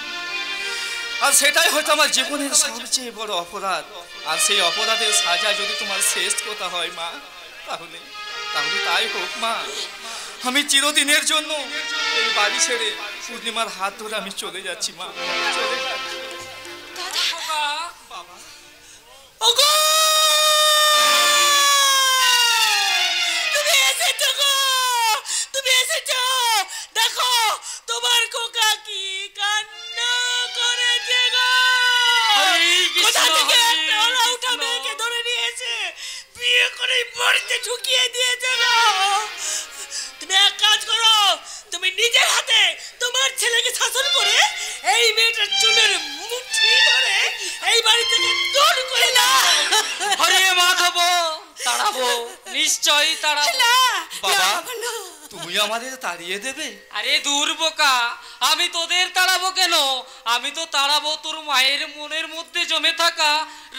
আর সেটাই হয়তো আমার জীবনের সবচেয়ে বড় অপরাধ। আর সেই অপরাধের সাজা যদি তোমার শেষ কথা হয় মা, তাহলে তাই হোক মা। আমি চিরদিনের জন্য এই বাড়ি ছেড়ে পূর্ণিমার হাত ধরে আমি চলে যাচ্ছি মা, চলে যাচ্ছি। তুমি এসেছো, দেখো তোমার খোকা কি কান্না করেছে গো। কোথা থেকে একটা ওরা উঠা মেয়েকে ধরে নিয়েছে, বিয়ে করে বাড়িতে ঢুকিয়ে দিয়েছে গো। তুমি এক কাজ করো, তুমি নিজের হাতে তোমার ছেলেকে শাসন করে এই মেয়েটার চুলের মুঠি ধরে এই বাড়ি থেকে দূর করে দাও। হরে মাধব, তাড়াবো, নিশ্চয়ই তাড়াবো। বাবা, তুমি আমাদের তাড়িয়ে দেবে? আরে দূর বোকা, আমি তোদের তাড়াবো কেন? আমি তো তাড়াবো তোর মায়ের মনের মধ্যে জমে থাকা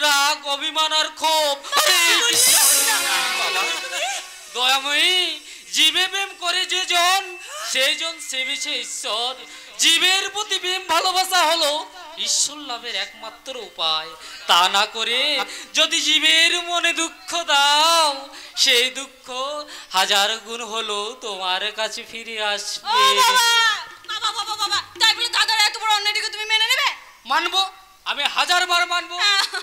রাগ, অভিমান আর ক্ষোভ। দয়াময়ী, জীবে প্রেম করে যে জন, সেই জন সেবিছে ঈশ্বর। জীবের প্রতি প্রেম ভালোবাসা হলো ঈশ্বর লাভের একমাত্র উপায়। তা না করে যদি জীবের মনে দুঃখ দাও, সেই দুঃখ 1000 গুণ হলো তোমার কাছে ফিরে আসবে। তাই বলে দাদার এত বড় অন্যায়টাকে তুমি মেনে নেবে? মানবো, আমি 1000 বার মানবো।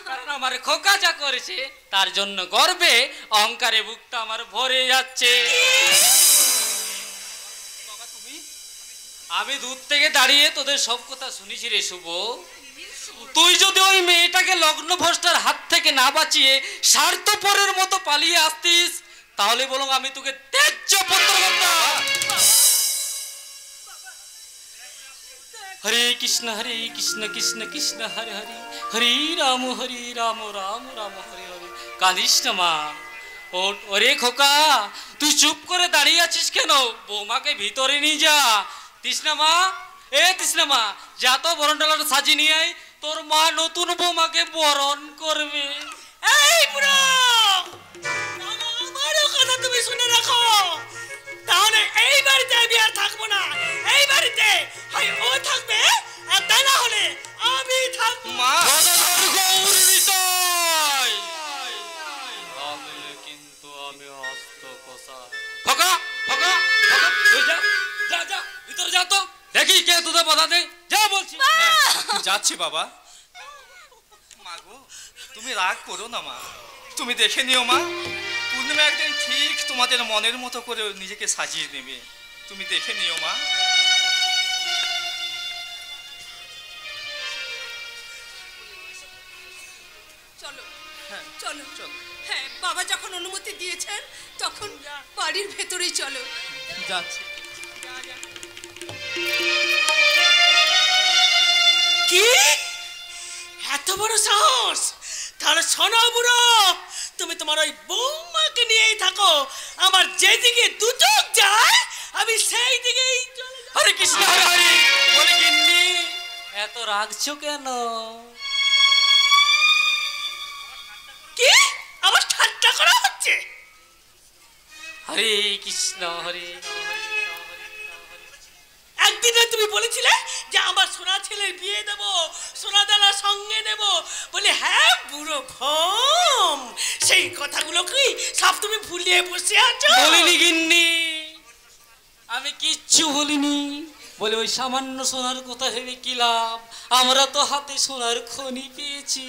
কারণ আমার খোকা যা করেছে তার জন্য গর্বে অহংকারে বুকটা আমার ভরে যাচ্ছে। আমি দূর থেকে দাঁড়িয়ে তোদের সব কথা শুনেছি রে শুভ। তুই যদি ওই মেয়েটাকে লগ্নভ্রষ্টার হাত থেকে না বাঁচিয়ে স্বার্থপরের মতো পালিয়ে আসতিস, তাহলে বলুন আমি তোকে ত্যায্য পুত্র করতাম। হরে কৃষ্ণ কৃষ্ণ কৃষ্ণ হরে হরে, হরে রাম রাম রাম হরে হরে। কাঁদিস না মা, ওরে খোকা, তুই চুপ করে দাঁড়িয়ে আছিস কেন? বৌমাকে ভিতরে নিয়ে যা। তৃষ্ণা মা, তৃষ্ণা মা, যা তো বরণ ডালাটা সাজিয়ে নিয়ে আয়, তোর মা নতুন বৌমাকে বরণ করবে। এই বুড়ো, আমারও কথা তুমি শুনে রাখো, তাহলে এই বাড়িতে আমি আর থাকবো না। এই বাড়িতে হয় ও থাকবে, আর তা না হলে আমি থাকবো। মা, কিন্তু আমি হস্ত কষা। খোকা, খোকা, তুই যা যা যা, ভিতরে যা তো, দেখি কে তোদের বাধা দেয়। যা বলছি। যাচ্ছি বাবা। মাগো, তুমি রাগ করো না মা, তুমি দেখে নিও মা, পূর্ণিমা একদিন ঠিক তোমাদের মনের মতো করে নিজেকে সাজিয়ে নেবে, তুমি দেখে নিও মা। চলো চলো চলো, হ্যাঁ বাবা যখন অনুমতি দিয়েছেন তখন বাড়ির ভেতরেই চলো। যাচ্ছি। কি এত বড় সাহস? তাহলে শোনো বুড়ো, তুমি তোমার ওই বৌমাকে নিয়েই থাকো, আমার যেদিকে দুচোখ যায় আমি সেই দিকেই চলে যাব। হরে কৃষ্ণ হরে হরে। বলে গিন্নি এত রাগছো কেন? কি আমার ঠাট্টা করা হচ্ছে? হরে কৃষ্ণ হরে একদিনে তুমি বলেছিলে যে আমার সোনা ছেলের বিয়ে দেব, সোনা দানা সঙ্গে নেব, বলে হ্যাঁ বুড়ো ভম, সেই কথাগুলো কি সব তুমি ভুলিয়ে বসে আছো? বলিনি গিন্নি, আমি কিচ্ছু বলিনি। বলে ওই সামান্য সোনার কথা ভেবে কি লাভ, আমরা তো হাতে সোনার খনি পেয়েছি।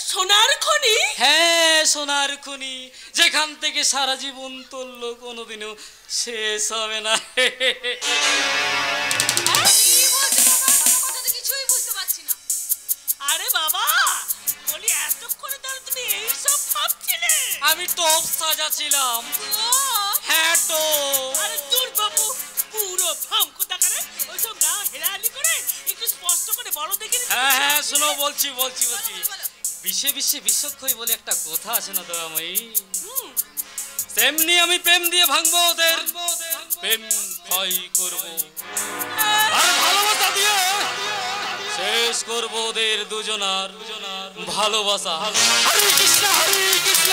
সোনার খনি? হ্যাঁ সোনার খনি, যেখান থেকে সারা জীবন তুলল কোনোদিনও শেষ হবে না। কিছুই বুঝতে পারছি না। আরে বাবা বলি এতক্ষণে তাহলে তুমি এইসব ভাবছিলে? আমি টপ সাজাছিলাম। হ্যাঁ তো। আরে দূর বাবু, পুরো ভাম কোথাকারে, ওইসব না হেরালি করে একটু স্পষ্ট করে বলো দেখি। হ্যাঁ হ্যাঁ শোনো, বলছি বলছি বলছি। বিশ্বে বিশ্বে বিশ্বক্ষয় বলে একটা কথা আছে না দয়াময়ী, তেমনি আমি প্রেম দিয়ে ভাঙবো ওদের, প্রেম ক্ষয় করবো আর ভালোবাসা দিয়ে শেষ করবো ওদের দুজনার ভালোবাসা। হরে কৃষ্ণ কৃষ্ণ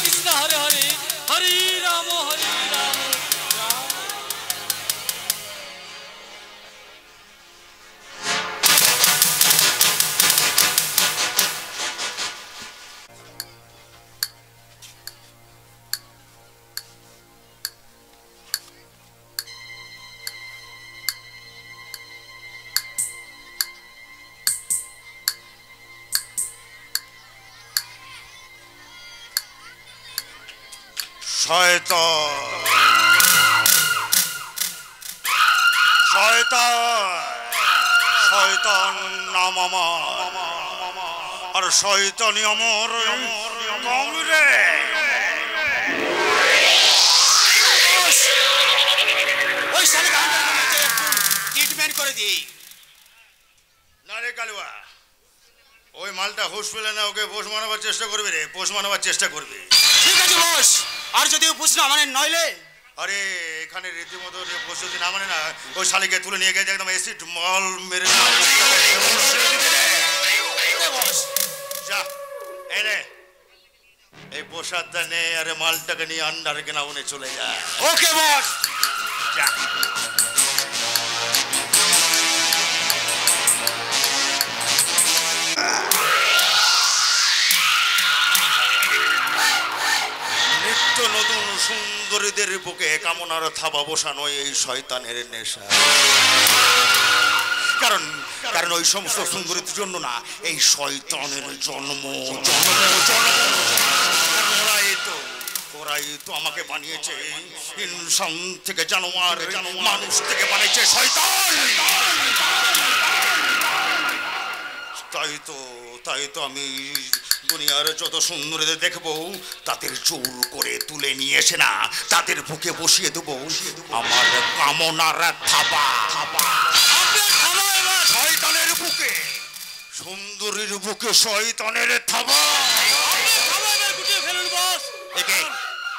কৃষ্ণ হরে হরে, হরে রাম হরে রাম। শয়তান নাম আমার, আর শয়তানি আমার কামড়ে। ওই শালিকা ট্রিটমেন্ট করে দিই। না রে কালুয়া, ওই মালটা হুঁশ পেলে না, ওকে পোষ মানাবার চেষ্টা করবি রে, পোষ মানাবার চেষ্টা করবি। ঠিক আছে বস, আর যদি পুষ না মানে নইলে। আরে এখানে রীতিমতো যে পোষ যদি না মানে না, ওই শালিকে তুলে নিয়ে গেছে একদম এসিড মাল মেরে যা এনে এই প্রসাদটা নে, আরে মালটাকে নিয়ে আন্ডারে কেনা উনে চলে যা। ওকে বস, যা। নিত্য নতুন সুন্দরীদের বুকে কামনার থাবা বসানো এই শয়তানের নেশা। কারণ কারণ ওই সমস্ত সুন্দরীদের জন্য না, এই শয়তানের জন্ম। ওরাই তো আমাকে বানিয়েছে ইনসান থেকে জানোয়ার, মানুষ থেকে বানিয়েছে শয়তান। তাই তো আমি দুনিয়ার যত সুন্দরীদের দেখবো তাদের জোর করে তুলে নিয়ে এসে না, তাদের বুকে বসিয়ে দেবো আমার কামনার থাবা। শয়তানের বুকে, সুন্দরীর বুকে শয়তানের থাবা।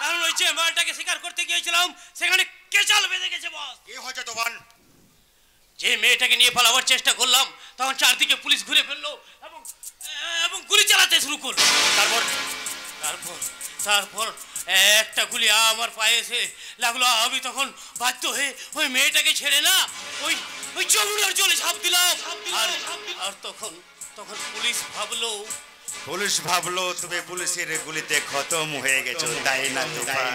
কারণ ওই যে মালটাকে শিকার করতে গিয়েছিলাম সেখানে কেচাল বেঁধে গেছে বস। কি হয়েছে তোমার? যে মেয়েটাকে নিয়ে পালাবার চেষ্টা করলাম তখন চারদিকে পুলিশ ঘুরে ফেললো এবং গুলি চালাতে শুরু করলো। তারপর একটা গুলি আমার পায়ে এসে লাগলো। আমি তখন বাধ্য হয়ে ওই মেয়েটাকে ছেড়ে না ওই যমুনার জলে ঝাঁপ দিলাম। আর তখন পুলিশ ভাবলো তুমি পুলিশের গুলিতে খতম হয়ে গেছো, তাই না তুফান?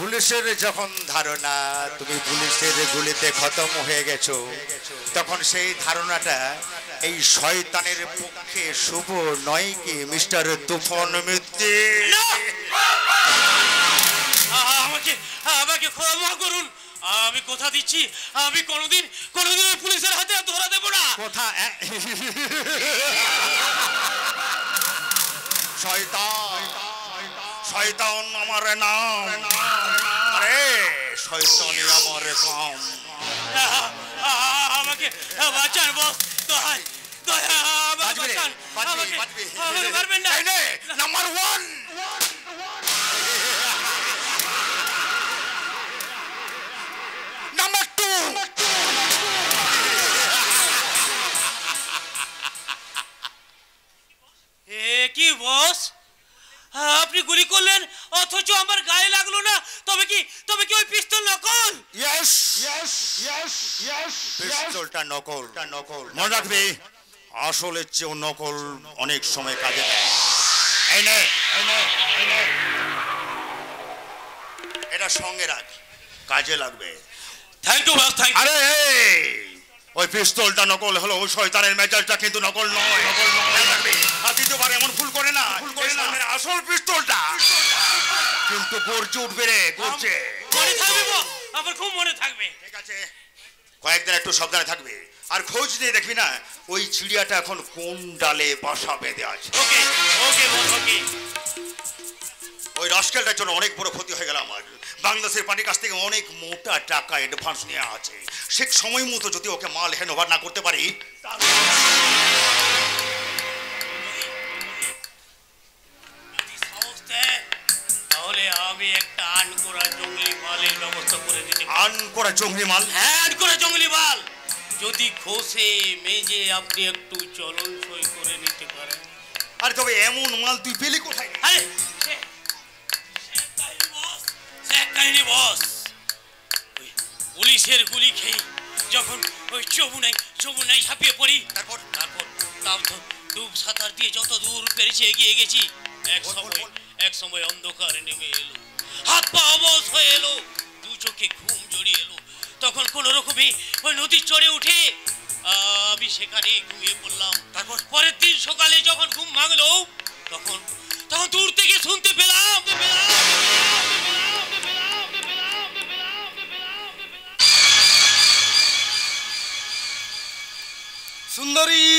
পুলিশের যখন ধারণা তুমি পুলিশের গুলিতে খতম হয়ে গেছো, তখন সেই ধারণাটা এই শয়তানের পক্ষে শুভ নয় কি মিস্টার তুফান মিত্তি? আমাকে আমাকে ক্ষমা করুন, আমি কথা দিচ্ছি আমি কোনোদিন পুলিশের হাতে ধরা দেব না। কথা শয়তান, শয়তান আমার নাম, আরে শয়তানি আমার কাম। আমাকে বাঁচান বস, দয়া দয়া আমাকে বাঁচান, আমাকে মারবেন না। নাম্বার 1 নাম্বার 2 কি বস, আপনি গুলি করলেন অথচ আমার গায়ে লাগলো না? তবে কি ওই পিস্তল নকল? ইয়েস ইয়েস ইয়েস ইয়েস পিস্তলটা নকল। মনে রাখবি, আসলের চেয়েও নকল অনেক সময় কাজে দেয়। এই নে এটা সঙ্গে রাখ, কাজে লাগবে। Thank you boss, thank you. আরে ওই পিস্তলটা নকল হলো, ওই শয়তানের মেজাজটা কিন্তু নকল নয়। আর দ্বিতীয়বার এমন ভুল করে না, আসল পিস্তলটা কিন্তু গর্জে উঠবে রে, গর্জে। মনে থাকবে বস, আমার খুব মনে থাকবে। ঠিক আছে, কয়েকদিন একটু সাবধানে থাকবে আর খোঁজ নিয়ে দেখবি না ওই চিড়িয়াটা এখন কোন ডালে বাসা বেঁধে আছে। ওকে ওকে বস, ওকে। ওই রাস্কেলটার জন্য অনেক বড় ক্ষতি হয়ে গেল আমার। বাংলাদেশের পার্টির কাছ থেকে অনেক মোটা টাকা অ্যাডভান্স নেওয়া আছে। সে সময় মতো যদি ওকে মাল হ্যান্ড ওভার না করতে পারি, তাহলে আমি একটা আনকোরা জঙ্গলি মালের ব্যবস্থা করে দিতে। আনকোরা জঙ্গলি মাল? হ্যাঁ, আনকোরা জঙ্গলি মাল। যদি ঘষে মেজে আপনি একটু চলন সই করে নিতে পারেন। আরে তবে এমন মাল তুই পেলি কোথায়? আরে কাহিনী বস, পুলিশের গুলি খেয়ে যখন ওই যমুনায় ঝাঁপিয়ে পড়ি, তারপর ডুব সাঁতার দিয়ে যত দূর পেরেছি এগিয়ে গেছি, এক সময় অন্ধকার নেমে এলো, হাত পা অবশ হয়ে এলো, দু চোখে ঘুম জড়িয়ে এলো। তখন কোন রকমে ওই নদীর চড়ে উঠে আমি সেখানে ঘুমিয়ে পড়লাম। তারপর পরের দিন সকালে যখন ঘুম ভাঙলো, তখন দূর থেকে শুনতে পেলাম सुंदरी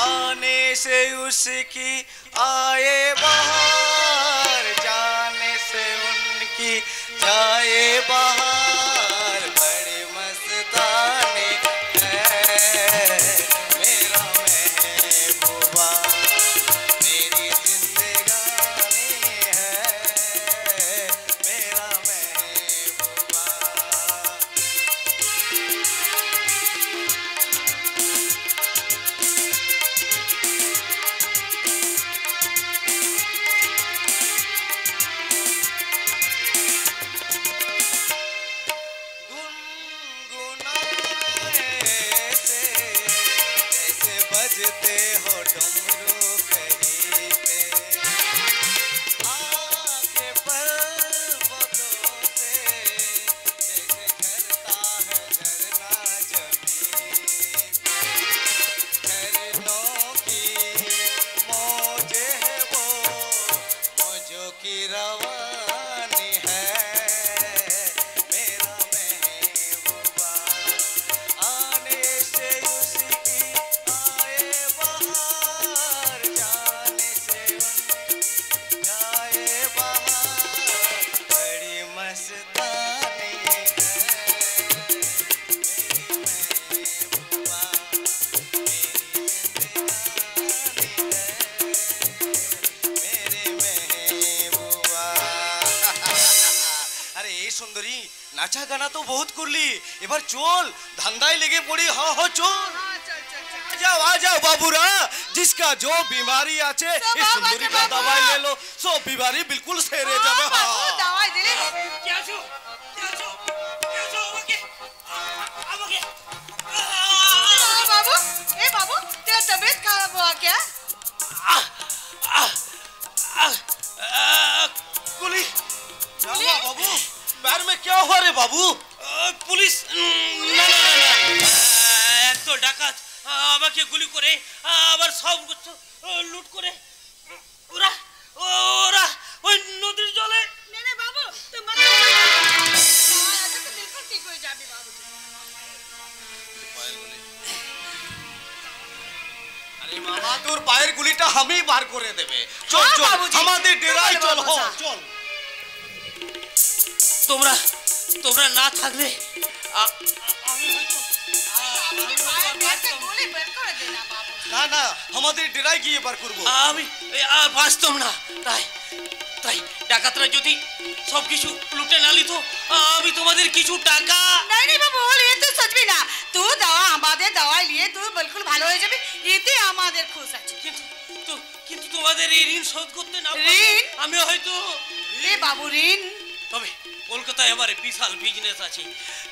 आने से उसकी आए बहार, जाने से उनकी जाए बहार, बड़े मस्ताने है मेरा महबूबा, मेरी जिंदगानी है मेरा महबूबा। बजते हो डमरू कहीं पे, आके पर्वतों से जैसे झरता है झरना जमीन, झरनों की मौज है वो मौजों की रवानी है मेरा महबूबा, आने से उसकी आए बहार, जाने से जाए बहार, बड़ी मस्तानी है मेरी महबूबा, मेरी जिंदगानी है मेरे महबूबा। अरे ये सुंदरी, नाचा गाना तो बहुत करली, এবার চল ধান্দায় লেগে পড়ি। हाँ चल आ जाओ बाबूरा, जिसका जो बीमारी आछे इस सुंदरी का दवाई ले लो, सब बीमारी बिल्कुल सेरे जाবে। हाँ दवाई दिले बाबू, ए बाबू तेरा तबीयत खराब हुआ क्या? আমাকে গুলি করে আবার সব লুট করে ওরা ওরা ওই নদীর জলে বাবু তোমার বিলকুল ঠিক হয়ে যাবে বাবু। আরে মামা তোর পায়ের গুলিটা আমি বার করে দেবে। চল চল আমাদের ডেরায় চল। চল তোমরা তোমরা না থাকলে আমি হয়তো না না আমাদের ডেরায় গিয়ে বার করবো। আমি বাঁচতাম না। তাই তাই ডাকাতরা যদি সবকিছু লুটে না নিত আমি তোমাদের কিছু টাকা। नहीं बाबू ये तो सच भी ना तू दवा हमारे दवाई लिए तू बिल्कुल ভালো হয়ে যাবে এতে আমাদের খুশি আছে। কিন্তু তোমাদের এই ঋণ শোধ করতে না ঋণ আমি হয়তো এ বাবু ঋণ তবে কলকাতায় আমার বিশাল বিজনেস আছে।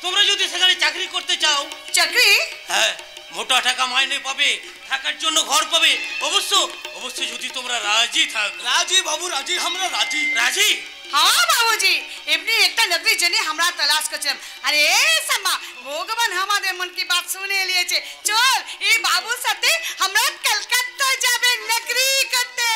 তোমরা যদি সেখানে চাকরি করতে চাও। চাকরি? হ্যাঁ মোটা টাকা মাইনে পাবে, থাকার জন্য ঘর পাবে। অবশ্যই যদি তোমরা রাজি থাকো। রাজি বাবু রাজি, আমরা রাজি। রাজি? हाँ बाबूजी एमनी एकटा नौकरी जने हमरा तलाश कर छम। अरे सम्मा भगवान हमारे मन की बात सुने लिए छे। चल ए बाबू साथे हमरा कलकत्ता जाबे नौकरी करते।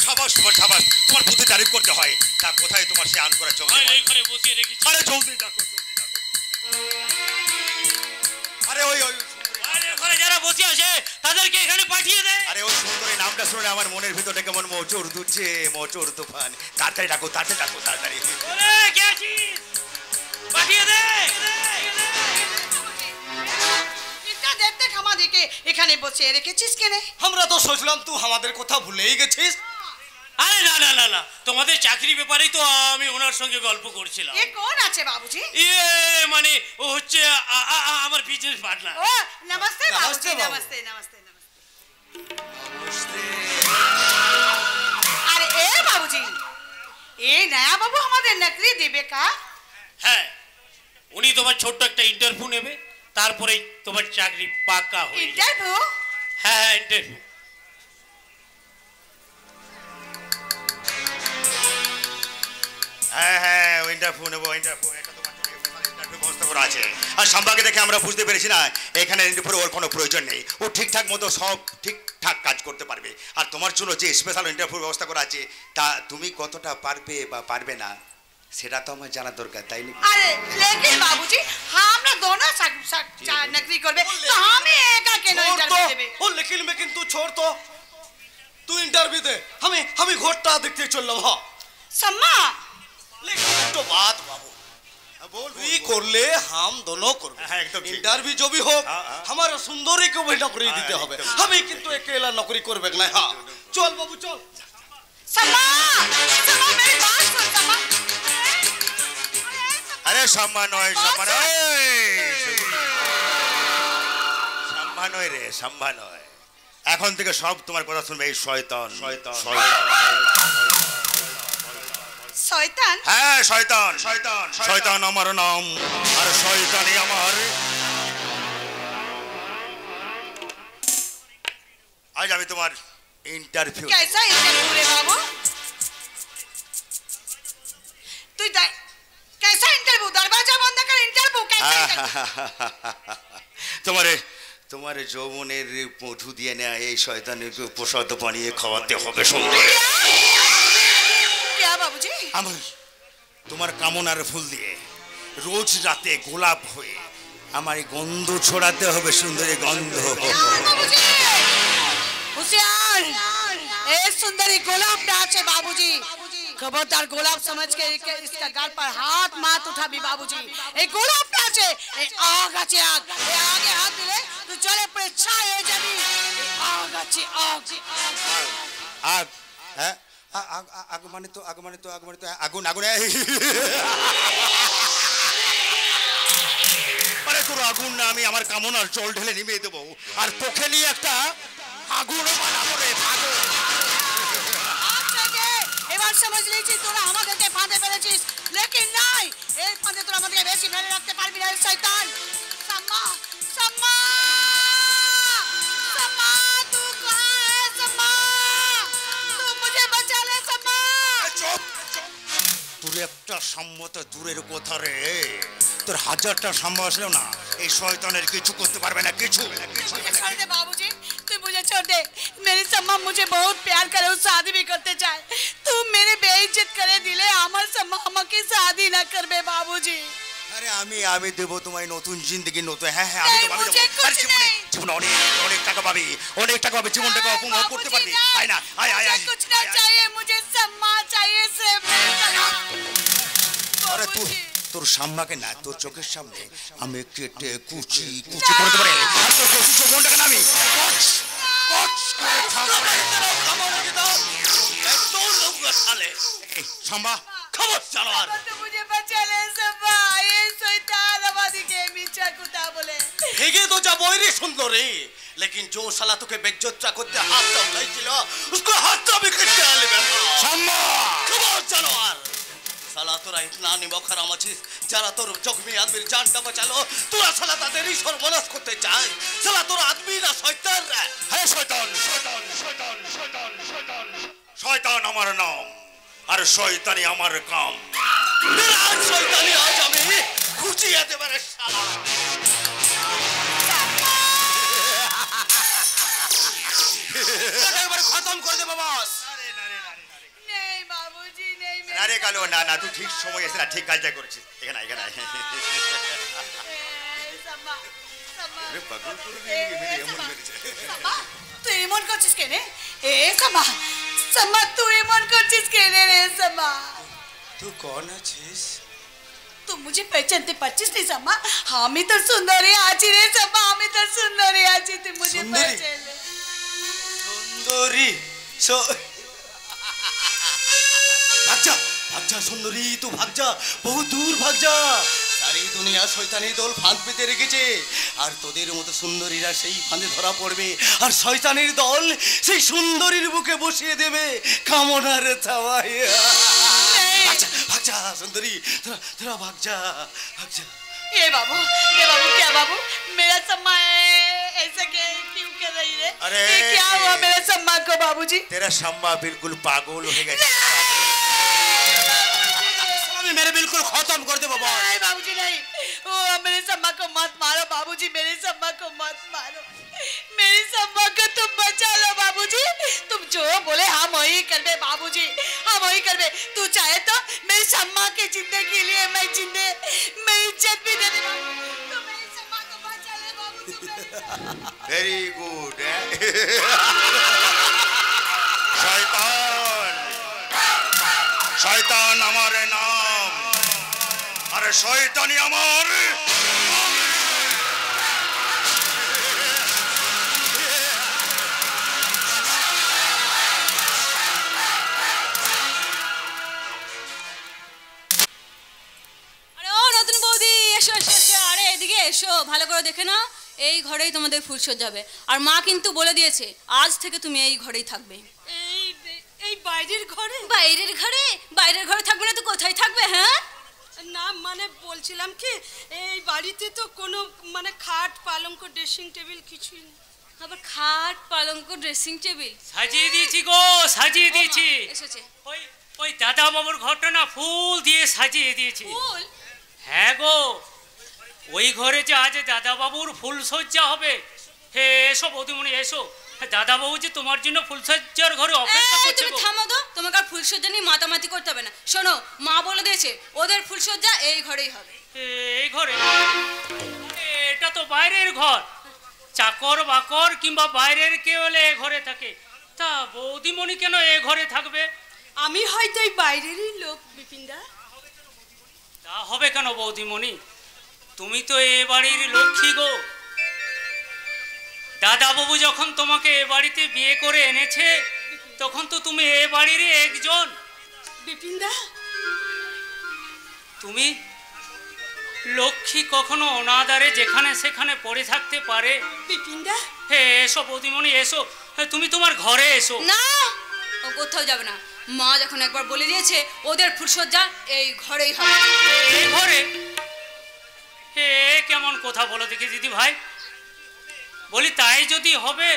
সাবাস তোমার বুদ্ধি তারিফ করতে হয়। তা কোথায় তোমার সে আন করা জমি? এই ঘরে বসিয়ে রেখেছি। আরে জলদি ডাকো। আরে ওই ঘরে যারা বসে আছে তাদেরকে এখানে পাঠিয়ে দে। আরে ওই সুন্দরী নামটা শুনে আমার মনের ভিতরে কেমন মোচড় দুচ্ছে, মোচড় তুফান। তাড়াতাড়ি ডাকো তাড়াতাড়ি। ওরে কে আছিস? পাঠিয়ে দে। इतना देर तक আমাদেরকে এখানে বসে রেখেছিস কেন? আমরা তো সোচলাম তুই আমাদের কথা ভুলেই গেছিস। আরে না তোমাদের চাকরি ব্যাপারেই তো আমি ওনার সঙ্গে গল্প করছিলাম। এ কোন আছে বাবুজি? মানে ও হচ্ছে আমার বিজনেস পার্টনার। ও নমস্তে বাবুজি। নমস্তে। अरे ए बाबूजी ए नया बाबू हमारे नौकरी देबे का? হ্যাঁ উনি তোমার ছোট্ট একটা ইন্টারভিউ নেবে, তারপরে তোমার চাকরি পাকা হয়ে যাবে। ইন্টারভিউ? হ্যাঁ ইন্টারভিউ। হ্যাঁ ইন্টারভিউ নেবো। ইন্টারভিউ ব্যবস্থা করা আছে। আর সাম্বাকে দেখে আমরা বুঝতে পেরেছি না এখানে ইন্টারভিউ ওর কোনো প্রয়োজন নেই। ও ঠিকঠাক মতো সব ঠিকঠাক কাজ করতে পারবে। আর তোমার জন্য যে স্পেশাল ইন্টারভিউ ব্যবস্থা করা আছে তা তুমি কতটা পারবে বা পারবে না সেটা তো আমার জানা দরকার, তাই না? अरे लेकिन बाबूजी আমরা दोनों नौकरी করবে তো আমি একা কেন ইন্টারভিউ দেবে? ও लेकिन तू छोड़ तो तू इंटरव्यू दे। हमें घोटा देखते चललाम। हां सम्मा लेकिन तो बात बाबू बोल कर ले हम दोनों करब। हां एकदम ठीक। इंटरव्यू जो भी हो हमारा सुंदरी को भी नौकरी देते হবে। हमें किंतु अकेला नौकरी करबे ना। हां चल बाबू चल। सम्मा मेरी बात सुन सम्मा। আরে সম্মান নয় রে, সম্মান নয়। এখন থেকে সব তোমার কথা শুনবে এই শয়তান। শয়তান? হ্যাঁ শয়তান আমার নাম আর শয়তানই আমার। আজ আমি তোমার ইন্টারভিউ। कैसा इंटरव्यू रे बाबू? तू कैसा इंटरव्यू? दरवाजा बंद कर इंटरव्यू कैसा? তোমার যৌবনের মধু দিয়ে নেয়া এই শয়তানকে প্রসাদ বানিয়ে খাওয়াতে হবে সুন্দর। क्या बाबूजी? আমি তোমার কামনার ফুল দিয়ে রোজ রাতে গোলাপ হয়ে আমার গন্ধ ছড়াতে হবে, সুন্দরী গন্ধ। होशियार ए सुंदरी गुलाब नाचे बाबूजी। खबरदार गुलाब समझ के इसका गाल पर हाथ मत उठाबी बाबूजी। ए गुलाब नाचे ए आग আছে आग। ए आगे हाथ दिले तू चले पर ছাই হয়ে যাবি। आग আছে आग। হ্যাঁ আগ মানে তো আগুন। আরে তোর আগুন না আমি আমার কামনার জল ঢেলে নিভিয়ে দেবো আর তোকে নিয়ে একটা আগুন বানাবো রে। এবার समझ लीजिए তোরা আমাদেরকে ফাঁদে ফেলেছিস, लेकिन নাই এই ফাঁদে তোরা আমাদেরকে বেশি ফেলে রাখতে পারবি না শয়তান। सम्मा तू कहां है सम्मा? तू मुझे बचा ले सम्मा। চুপ তোর একটা সম্মত দূরের কথা রে, তোর হাজারটা সম্ভব আসলেও না এই শয়তানের কিছু করতে পারবে না, কিছু। छोड़ दे बाबूजी, तू मुझे छोड़ दे। मेरी सम्मा मुझे बहुत प्यार करे, वो शादी भी करते चाहे। तू मेरे बेइज्जत करे दिले আমার सम्मा আমাকে শাদি না করবে বাবুজি। আরে আমি দেব তোমায় নতুন জিন্দেগি, নতুন। হ্যাঁ আমি তো ভাবি দেবো। আরে জীবনে অনেক টাকা পাবি, অনেক টাকা পাবি, জীবনটাকে উপভোগ করতে পারবি। আয় না, আয়। कुछ ना चाहिए मुझे, सम्मा चाहिए सिर्फ। আরে তোর সাম্মাকে না, তোর চোখের সামনে আমি কেটে কুচি করে দেবো রে। আর তোর জীবনটাকে না আমি সাম্বা খবর জানোয়ার। मुझे बचा ले सम्मा, ये शैतान हमारी के मिचा कुत्ता बोले। हेगे तो जाबोई रे सुंदरी, लेकिन जो साला तुके बेइज्जत करते हाथ उठाइছিল उसको हाथ भी काटते आले সাম্বা। খবর জানোয়ার। साला তোরা इतना নিমখারাম আছিস, যারা তোর জখমি আদমির জানটা বাঁচালো, তোরা সালা তাদেরই সর্বনাশ করতে চাস। সালা তোর আদমি না শয়তান রে। হ্যাঁ শয়তান আমার নাম, আর শয়তানি আমার কাম। বিরাট শয়তানি আজ আমি খুঁচিয়ে দেব রে শালা। একবারে খতম করে দেব বস। नहीं बाबूजी नहीं। আরে কালো না তুই ঠিক সময় এসে না, ঠিক কাজটা করেছিস। এখানে सम्मा सम्मा আরে পাগল করে দিয়ে মেরে এমন মেরেছে। सम्मा तू एमन करছিস কেনে? ए सम्मा सम्मा तू एमन करছিস কেনে রে सम्मा? तू कौन আছিস? तू मुझे पहचानते पाचिस नहीं सम्मा? আমি তো সুন্দরী আছি রে सम्मा, আমি তো সুন্দরী আছি, তুই मुझे पहचान ले। সুন্দরী भाग जा सुंदरी, तू भाग जा, बहुत दूर भाग जा। सारी दुनिया শয়তানি দল ফাঁদ পেতে রেখেছে, আর তোদের মতো সুন্দরীরা সেই ফাঁদে ধরা পড়বে, আর শয়তানির দল সেই সুন্দরীর বুকে বসিয়ে দেবে কামনার থাবায়। ভাগ যা সুন্দরী, তোরা ভাগ যা। ए बाबू क्या बाबू, मेरा सम्मा ऐसा क्यों कर रही है? अरे क्या हुआ मेरे सम्मा को बाबूजी? तेरा सम्मा बिल्कुल पागल हो गया। मेरे बिल्कुल खत्म कर दे बाबा। नहीं बाबूजी नहीं, ओ मेरे सम्मा को मत मारो बाबूजी, मेरे सम्मा को मत मारो, मेरी सम्मा को तुम बचा लो बाबूजी। तुम जो बोले हम वही करबे बाबूजी, हम वही करबे। तू चाहे तो मेरी सम्मा के जिंदगी के लिए मैं इज्जत भी दे दे बाबू। तो मेरी सम्मा को बचा ले बाबूजी। Very good. শয়তান আমার নাম, আর শয়তানি আমার। নতুন বৌদি এসো এসো এসো, আরে এদিকে এসো, ভালো করে দেখে নাও, এই ঘরেই তোমাদের ফুলসজ্জা যাবে। আর মা কিন্তু বলে দিয়েছে আজ থেকে তুমি এই ঘরেই থাকবে। এই বাইরের ঘরে? বাইরের ঘরে থাকবে না তো কোথায় থাকবে? হ্যাঁ না মানে বলছিলাম কি, এই বাড়িতে তো কোনো মানে খাট পালঙ্ক ড্রেসিং টেবিল কিছুই নেই। আবার খাট পালঙ্ক ড্রেসিং টেবিল সাজিয়ে দিয়েছি গো, সাজিয়ে দিয়েছি। এসেছে ওই দাদা বাবুর ঘরটা না ফুল দিয়ে সাজিয়ে দিয়েছি। ফুল? হ্যাঁ গো, ওই ঘরে যে আজ দাদা বাবুর ফুল সজ্জা হবে। হে এসো বৌদিমণি এসো, দাদা বাবু যে তোমার জন্য ফুলসজ্জার ঘরে অপেক্ষা করছে। তুমি থামো তো, তোমাকে আর ফুলসজ্জা নিয়ে মাতামাতি করতে হবে না। শোনো, মা বলে দিয়েছে ওদের ফুলসজ্জা এই ঘরেই হবে। এই ঘরে? এটা তো বাইরের ঘর, চাকর বাকর কিংবা বাইরের কেউ এলে এ ঘরে থাকে, তা বৌদিমণি কেন এ ঘরে থাকবে? আমি হয়তো এই বাইরেরই লোক বিপিনদা। তা হবে কেন বৌদিমণি, তুমি তো এ বাড়ির লক্ষ্মী গো। দাদা বাবু যখন তোমাকে এ বাড়িতে বিয়ে করে এনেছে তখন তো তুমি এ বাড়ির একজন। বিপিনদা, তুমি লক্ষ্মী কখনো অনাদারে যেখানে সেখানে পড়ে থাকতে পারে? বিপিনদা, হে এসো বৌদিমণি এসো, তুমি তোমার ঘরে এসো। না, ও কোথাও যাবে না। মা যখন একবার বলে দিয়েছে ওদের ফুলসজ্জা এই ঘরেই হবে। এই ঘরে? হে কেমন কথা বলো দেখি দিদি ভাই। বলি তাই যদি হবে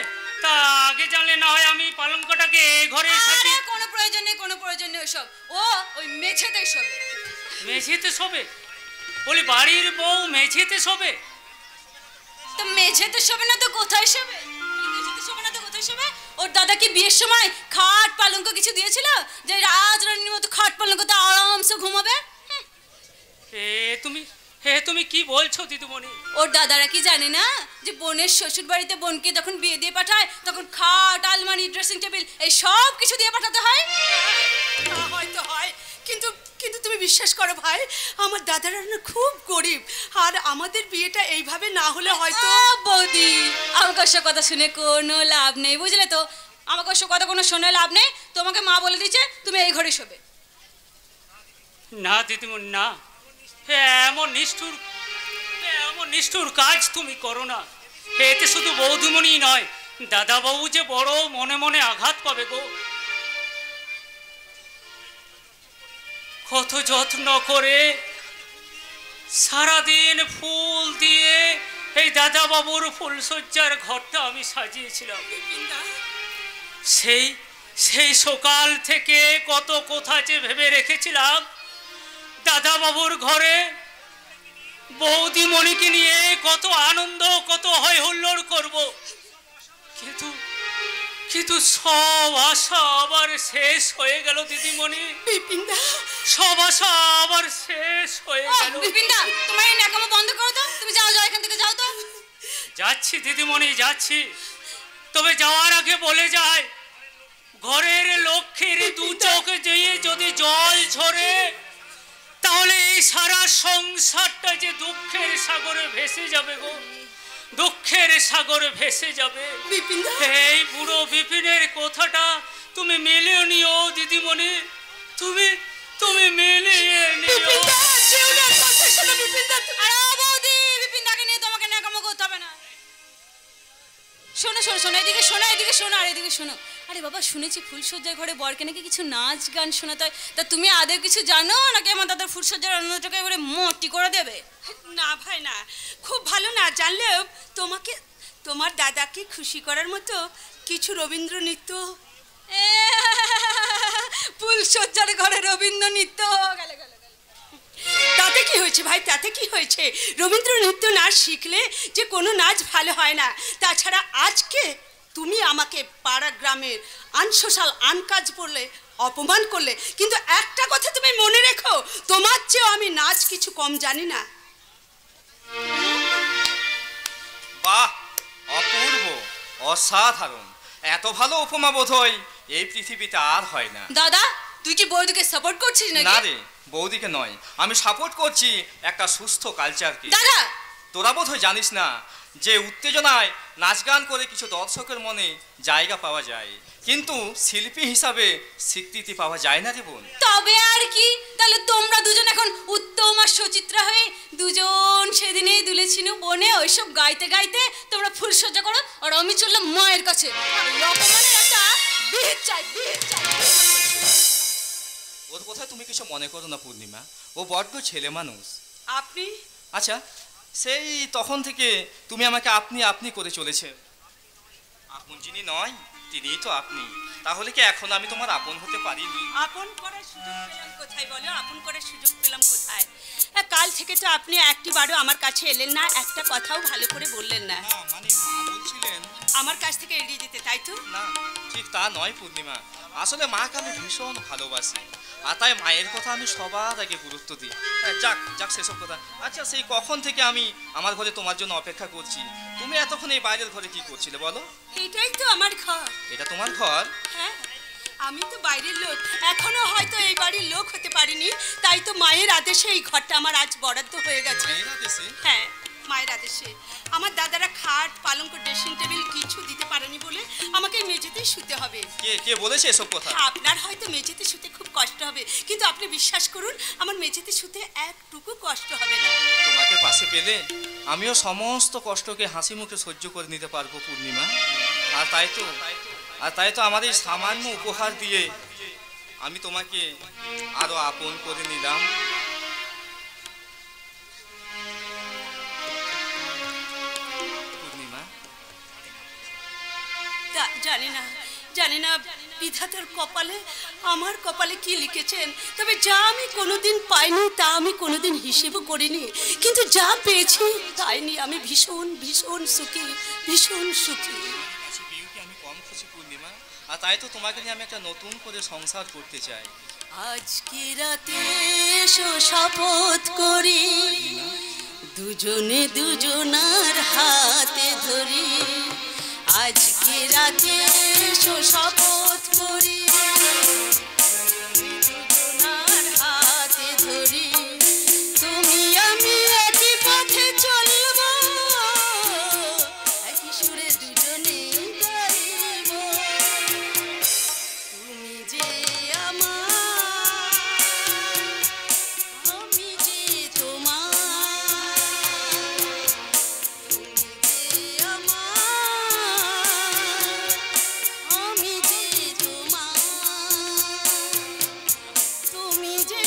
তা আগে জানলে না হয় আমি পালঙ্কটাকে এই ঘরে আরে কোনো প্রয়োজন নেই, কোনো প্রয়োজন নেই ওসব। ও ওই মেঝেতে শোবে। মেঝেতে শোবে? বলি বাড়ির বউ মেঝেতে শোবে? তো মেঝেতে শোবে না তো কোথায় শোবে? মেঝেতে শোবে না তো কোথায় শোবে? ওর দাদা কি বিয়ের সময় খাট পালঙ্ক কিছু দিয়েছিল যে রাজরানীর মতো খাট পালঙ্কতে আরামসে ঘুমাবে? তুমি কি বলছো দিদিমণি? ওর দাদারা কি জানে না যে বোনের শ্বশুর বাড়িতে বোনকে যখন বিয়ে দিয়ে পাঠায় তখন খাট, আলমারি, ড্রেসিং টেবিল এই সব কিছু দিয়ে পাঠাতে হয়? তা হয়তো হয়, কিন্তু কিন্তু তুমি বিশ্বাস করো ভাই, আমার দাদারা না খুব গরিব, আর আমাদের বিয়েটা এইভাবে না হলে হয়তো। বৌদি, আমাকে ওসব কথা শুনে কোনো লাভ নেই, বুঝলে তো? আমাকে ওসব কথা কোনো শুনে লাভ নেই। তোমাকে মা বলে দিচ্ছে তুমি এই ঘরে শোবে। না দিদিমণি, না, এমন নিষ্ঠুর কাজ তুমি করো না। এতে শুধু বৌদিমণি নয়, দাদাবাবু যে বড় মনে মনে আঘাত পাবে গো। কত যত্ন করে সারাদিন ফুল দিয়ে এই দাদাবাবুর ফুলসজ্জার ঘরটা আমি সাজিয়েছিলাম। সেই সকাল থেকে কত কথা যে ভেবে রেখেছিলাম দাদাবাবুর ঘরে বৌদিমণিকে নিয়ে কত আনন্দ, কত হয় হুল্লোড় করব, কিন্তু সব আশা আবার শেষ হয়ে গেল দিদিমণি। বিপিনদা, সব আশা আবার শেষ হয়ে গেল। বিপিনদা, তোমার এই ন্যাকামো বন্ধ করো তো। তুমি যাও এখান থেকে, যাও তো। যাচ্ছি দিদিমণি, যাচ্ছি। তবে যাওয়ার আগে বলে যায়, ঘরের লক্ষ্মীর দু চোখে যেয়ে যদি জল ঝরে তাহলে এই সারা সংসারটা যে দুঃখের সাগরে ভেসে যাবে গো, দুঃখের সাগরে ভেসে যাবে। এই বুড়ো বিপিনের কথাটা তুমি মিলিয়ে নিও দিদিমণি, তুমি মিলিয়ে নিও। বিপিনদাকে নিয়ে তোমাকে ন্যাকামো করতে হবে না। শোনো, এদিকে শোনো, আর এদিকে শোনো। আরে বাবা, শুনেছি ফুলসজ্জার ঘরে বরকে নাকি কিছু নাচ গান শোনাতে হয়। তা তুমি আদৌ কিছু জানো নাকি আমার দাদার ফুলসজ্জার আনন্দটাকে এবারে মোটি করে দেবে? না ভাই না, খুব ভালো না জানলেও তোমার দাদাকে খুশি করার মতো কিছু রবীন্দ্র নৃত্য। ফুলসজ্জার ঘরে রবীন্দ্র নৃত্য তাতে কি হয়েছে ভাই, তাতে কি হয়েছে? রবীন্দ্র নৃত্য নাচ শিখলে যে কোনো নাচ ভালো হয় না। তাছাড়া আজকে তুমি আমাকে পাড়া গ্রামের আনসোশাল আনকাজ বললে, অপমান করলে, কিন্তু একটা কথা তুমি মনে রেখো, তোমার চেয়েও আমি নাচ কিছু কম জানি না। বাহ, অপূর্ব, অসাধারণ। এত ভালো উপমা বোধ হয় এই পৃথিবীতে আর হয় না। দাদা, তুই কি বৌদিকে সাপোর্ট করছিস নাকি? না রে, বৌদিকে নয়, আমি সাপোর্ট করছি একটা সুস্থ কালচারকে। দাদা, তোরা বোধ হয় জানিস না যে উত্তেজনায় নাচ গান করে কিছু দর্শকের মনে জায়গা পাওয়া যায়, কিন্তু শিল্পী হিসাবে স্বীকৃতি পাওয়া যায় না রে বোন। তবে আর কি, তাহলে তোমরা দুজন এখন উত্তম আর সুচিত্রা হয়ে দুজন সেদিনেই দুলেছিনু বনে ওইসব গাইতে গাইতে তোমরা ফুলসজ্জা করো, আর আমি চললাম মায়ের কাছে। অপমানের একটা বিহিত চাই। ওর কথা তুমি কিছু মনে করো না পূর্ণিমা, ও বড্ড ছেলে মানুষ। আপনি? আচ্ছা, সেই তখন থেকে তুমি আমাকে আপনি আপনি করে চলেছে। আপন যিনি নয় তিনিই তো আপনি। তাহলে কি এখন আমি তোমার আপন হতে পারিনি? আপন করার সুযোগ পেলাম কোথায় বলো? আপন করার সুযোগ পেলাম কোথায়? কাল থেকে তো আপনি একটিবারও আমার কাছে এলেন না, একটা কথাও ভালো করে বললেন না। মানে মা বলছিলেন আমার কাছ থেকে এড়িয়ে যেতে, তাই তো? না, ঠিক তা নয় পূর্ণিমা। আসলে মাকে আমি ভীষণ ভালোবাসি, আর তাই মায়ের কথা আমি সবার আগে গুরুত্ব দিই। যাক সেসব কথা। আচ্ছা, সেই কখন থেকে আমি আমার ঘরে তোমার জন্য অপেক্ষা করছি। তুমি এতক্ষণ এই বাইরের ঘরে কি করছিলে বলো? এটাই তো আমার ঘর। এটা তোমার ঘর? হ্যাঁ, আমি তো বাইরের লোক, এখনো হয়তো এই বাড়ির লোক হতে পারিনি, তাই তো মায়ের আদেশে এই ঘরটা আমার আজ বরাদ্দ হয়ে গেছে। হ্যাঁ, মায়ের আদেশে। আমার দাদারা খাট, পালঙ্ক, ড্রেসিং টেবিল কিছু দিতে পারেনি বলে আমাকে মেঝেতেই শুতে হবে। কে বলেছে এসব কথা? আপনার হয়তো মেঝেতে শুতে খুব কষ্ট হবে, কিন্তু আপনি বিশ্বাস করুন আমার মেঝেতে শুতে একটুকু কষ্ট হবে না। তোমাকে পাশে পেলে আমিও সমস্ত কষ্টকে হাসি মুখে সহ্য করে নিতে পারবো পূর্ণিমা। আর তাই তো আমার এই সামান্য উপহার দিয়ে আমি তোমাকে আরো আপন করে নিলাম। পূর্ণিমা, জানি না বিধাতার কপালে, আমার কপালে কি লিখেছেন। তবে যা আমি কোনোদিন পাইনি তা আমি কোনোদিন হিসেবও করিনি, কিন্তু যা পেয়েছি তাই নিয়ে আমি ভীষণ ভীষণ সুখী, ভীষণ সুখী। আমি কম খুশি পূর্ণিমা, আর তাই তো তোমাকে নিয়ে আমি একটা নতুন করে সংসার করতে চাই। আজকে রাতে এসো শপথ করি, দুজনে দুজনার হাতে ধরি। আজকে রাতে এসো শপথ করি, দুজনার হাতে ধরি। তুমি আমি একই পথে চলব, একই সুরে দুজনে গাইব। তুমি যে আমার, আমি যে তোমার। তুমি যে আমার, আমি যে তোমার। তুমি যে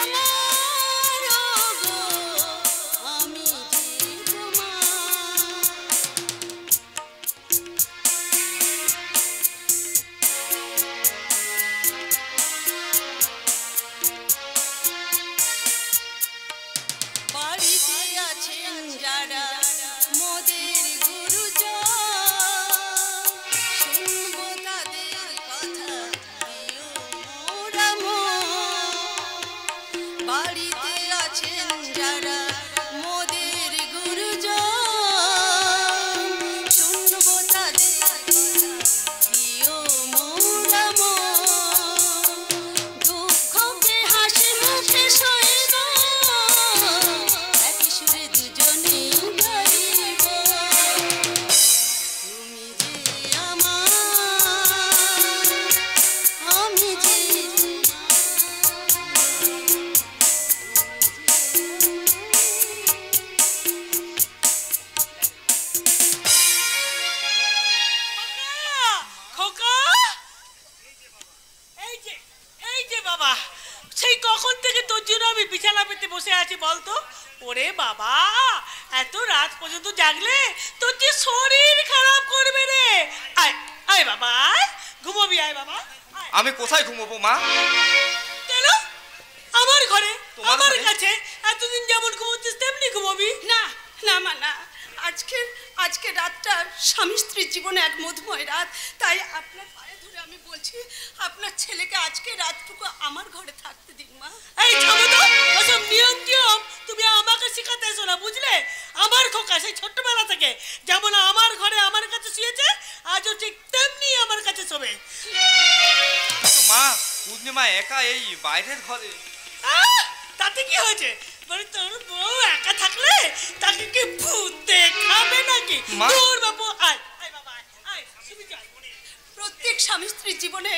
আমার, ওগো আমি যে তোমার। বাড়িতে আছেন যারা মোদের গুরুজন, শুনবো তাদের কথা, দিও মোরা মন। বাড়িতে আছেন যারা মোদের গুরুজন, শুনবো তাদের কথা, দিও মোরা মন। দুঃখকে হাসি মুখে সইব, একই সুরে দুজনে গাইব। তুমি যে আমার, আমি যে খোকা, এই যে বাবা, সেই কখন থেকে তোর জন্য আমি বিছানা পেতে বসে আছি বলতো। ওরে বাবা, এত রাত পর্যন্ত জাগলে তোর যে শরীর খারাপ করবে রে। আয় আয় বাবা, আয় ঘুমোবি, আয় বাবা। আমি কোথায় ঘুমোবো মা? কেন? আমার ঘরে, তোমার আমার ঘরে? কাছে। এতদিন যেমন ঘুমোচ্ছিস তেমনি ঘুমোবি। না না মা না, আজকে রাতটা স্বামী স্ত্রীর জীবনে এক মধুময় রাত। তাই আপনার পায়ে ধরে আমি বলছি, আপনার ছেলেকে আজকে রাতটুকু আমার ঘরে থাকতে দিন মা। এই থামো তো, ওসব নিয়ম টিয়ম তুমি আমাকে শেখাতে এসো না, বুঝলে? আমার খোকা সেই ছোট্টবেলা থেকে যেমন আমার ঘরে আমার কাছে শুয়েছে, আজও ঠিক তেমনি আমার কাছে শোবে। কিন্তু মা, পূর্ণিমা একা এই বাইরের ঘরে। তাতে কি হয়েছে? বলে তোর বউ একা থাকলে তাকে কি ভূত দেখাবে নাকি? মা। তোর বাবু, আয় আয় বাবা, আয় আয়, শুবি যা। প্রত্যেক স্বামী স্ত্রীর জীবনে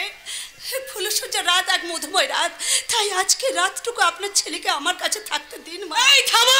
ফুলসজ্জা রাত এক মধুময় রাত। তাই আজকে রাতটুকু আপনার ছেলেকে আমার কাছে থাকতে দিন মা। এই থামো।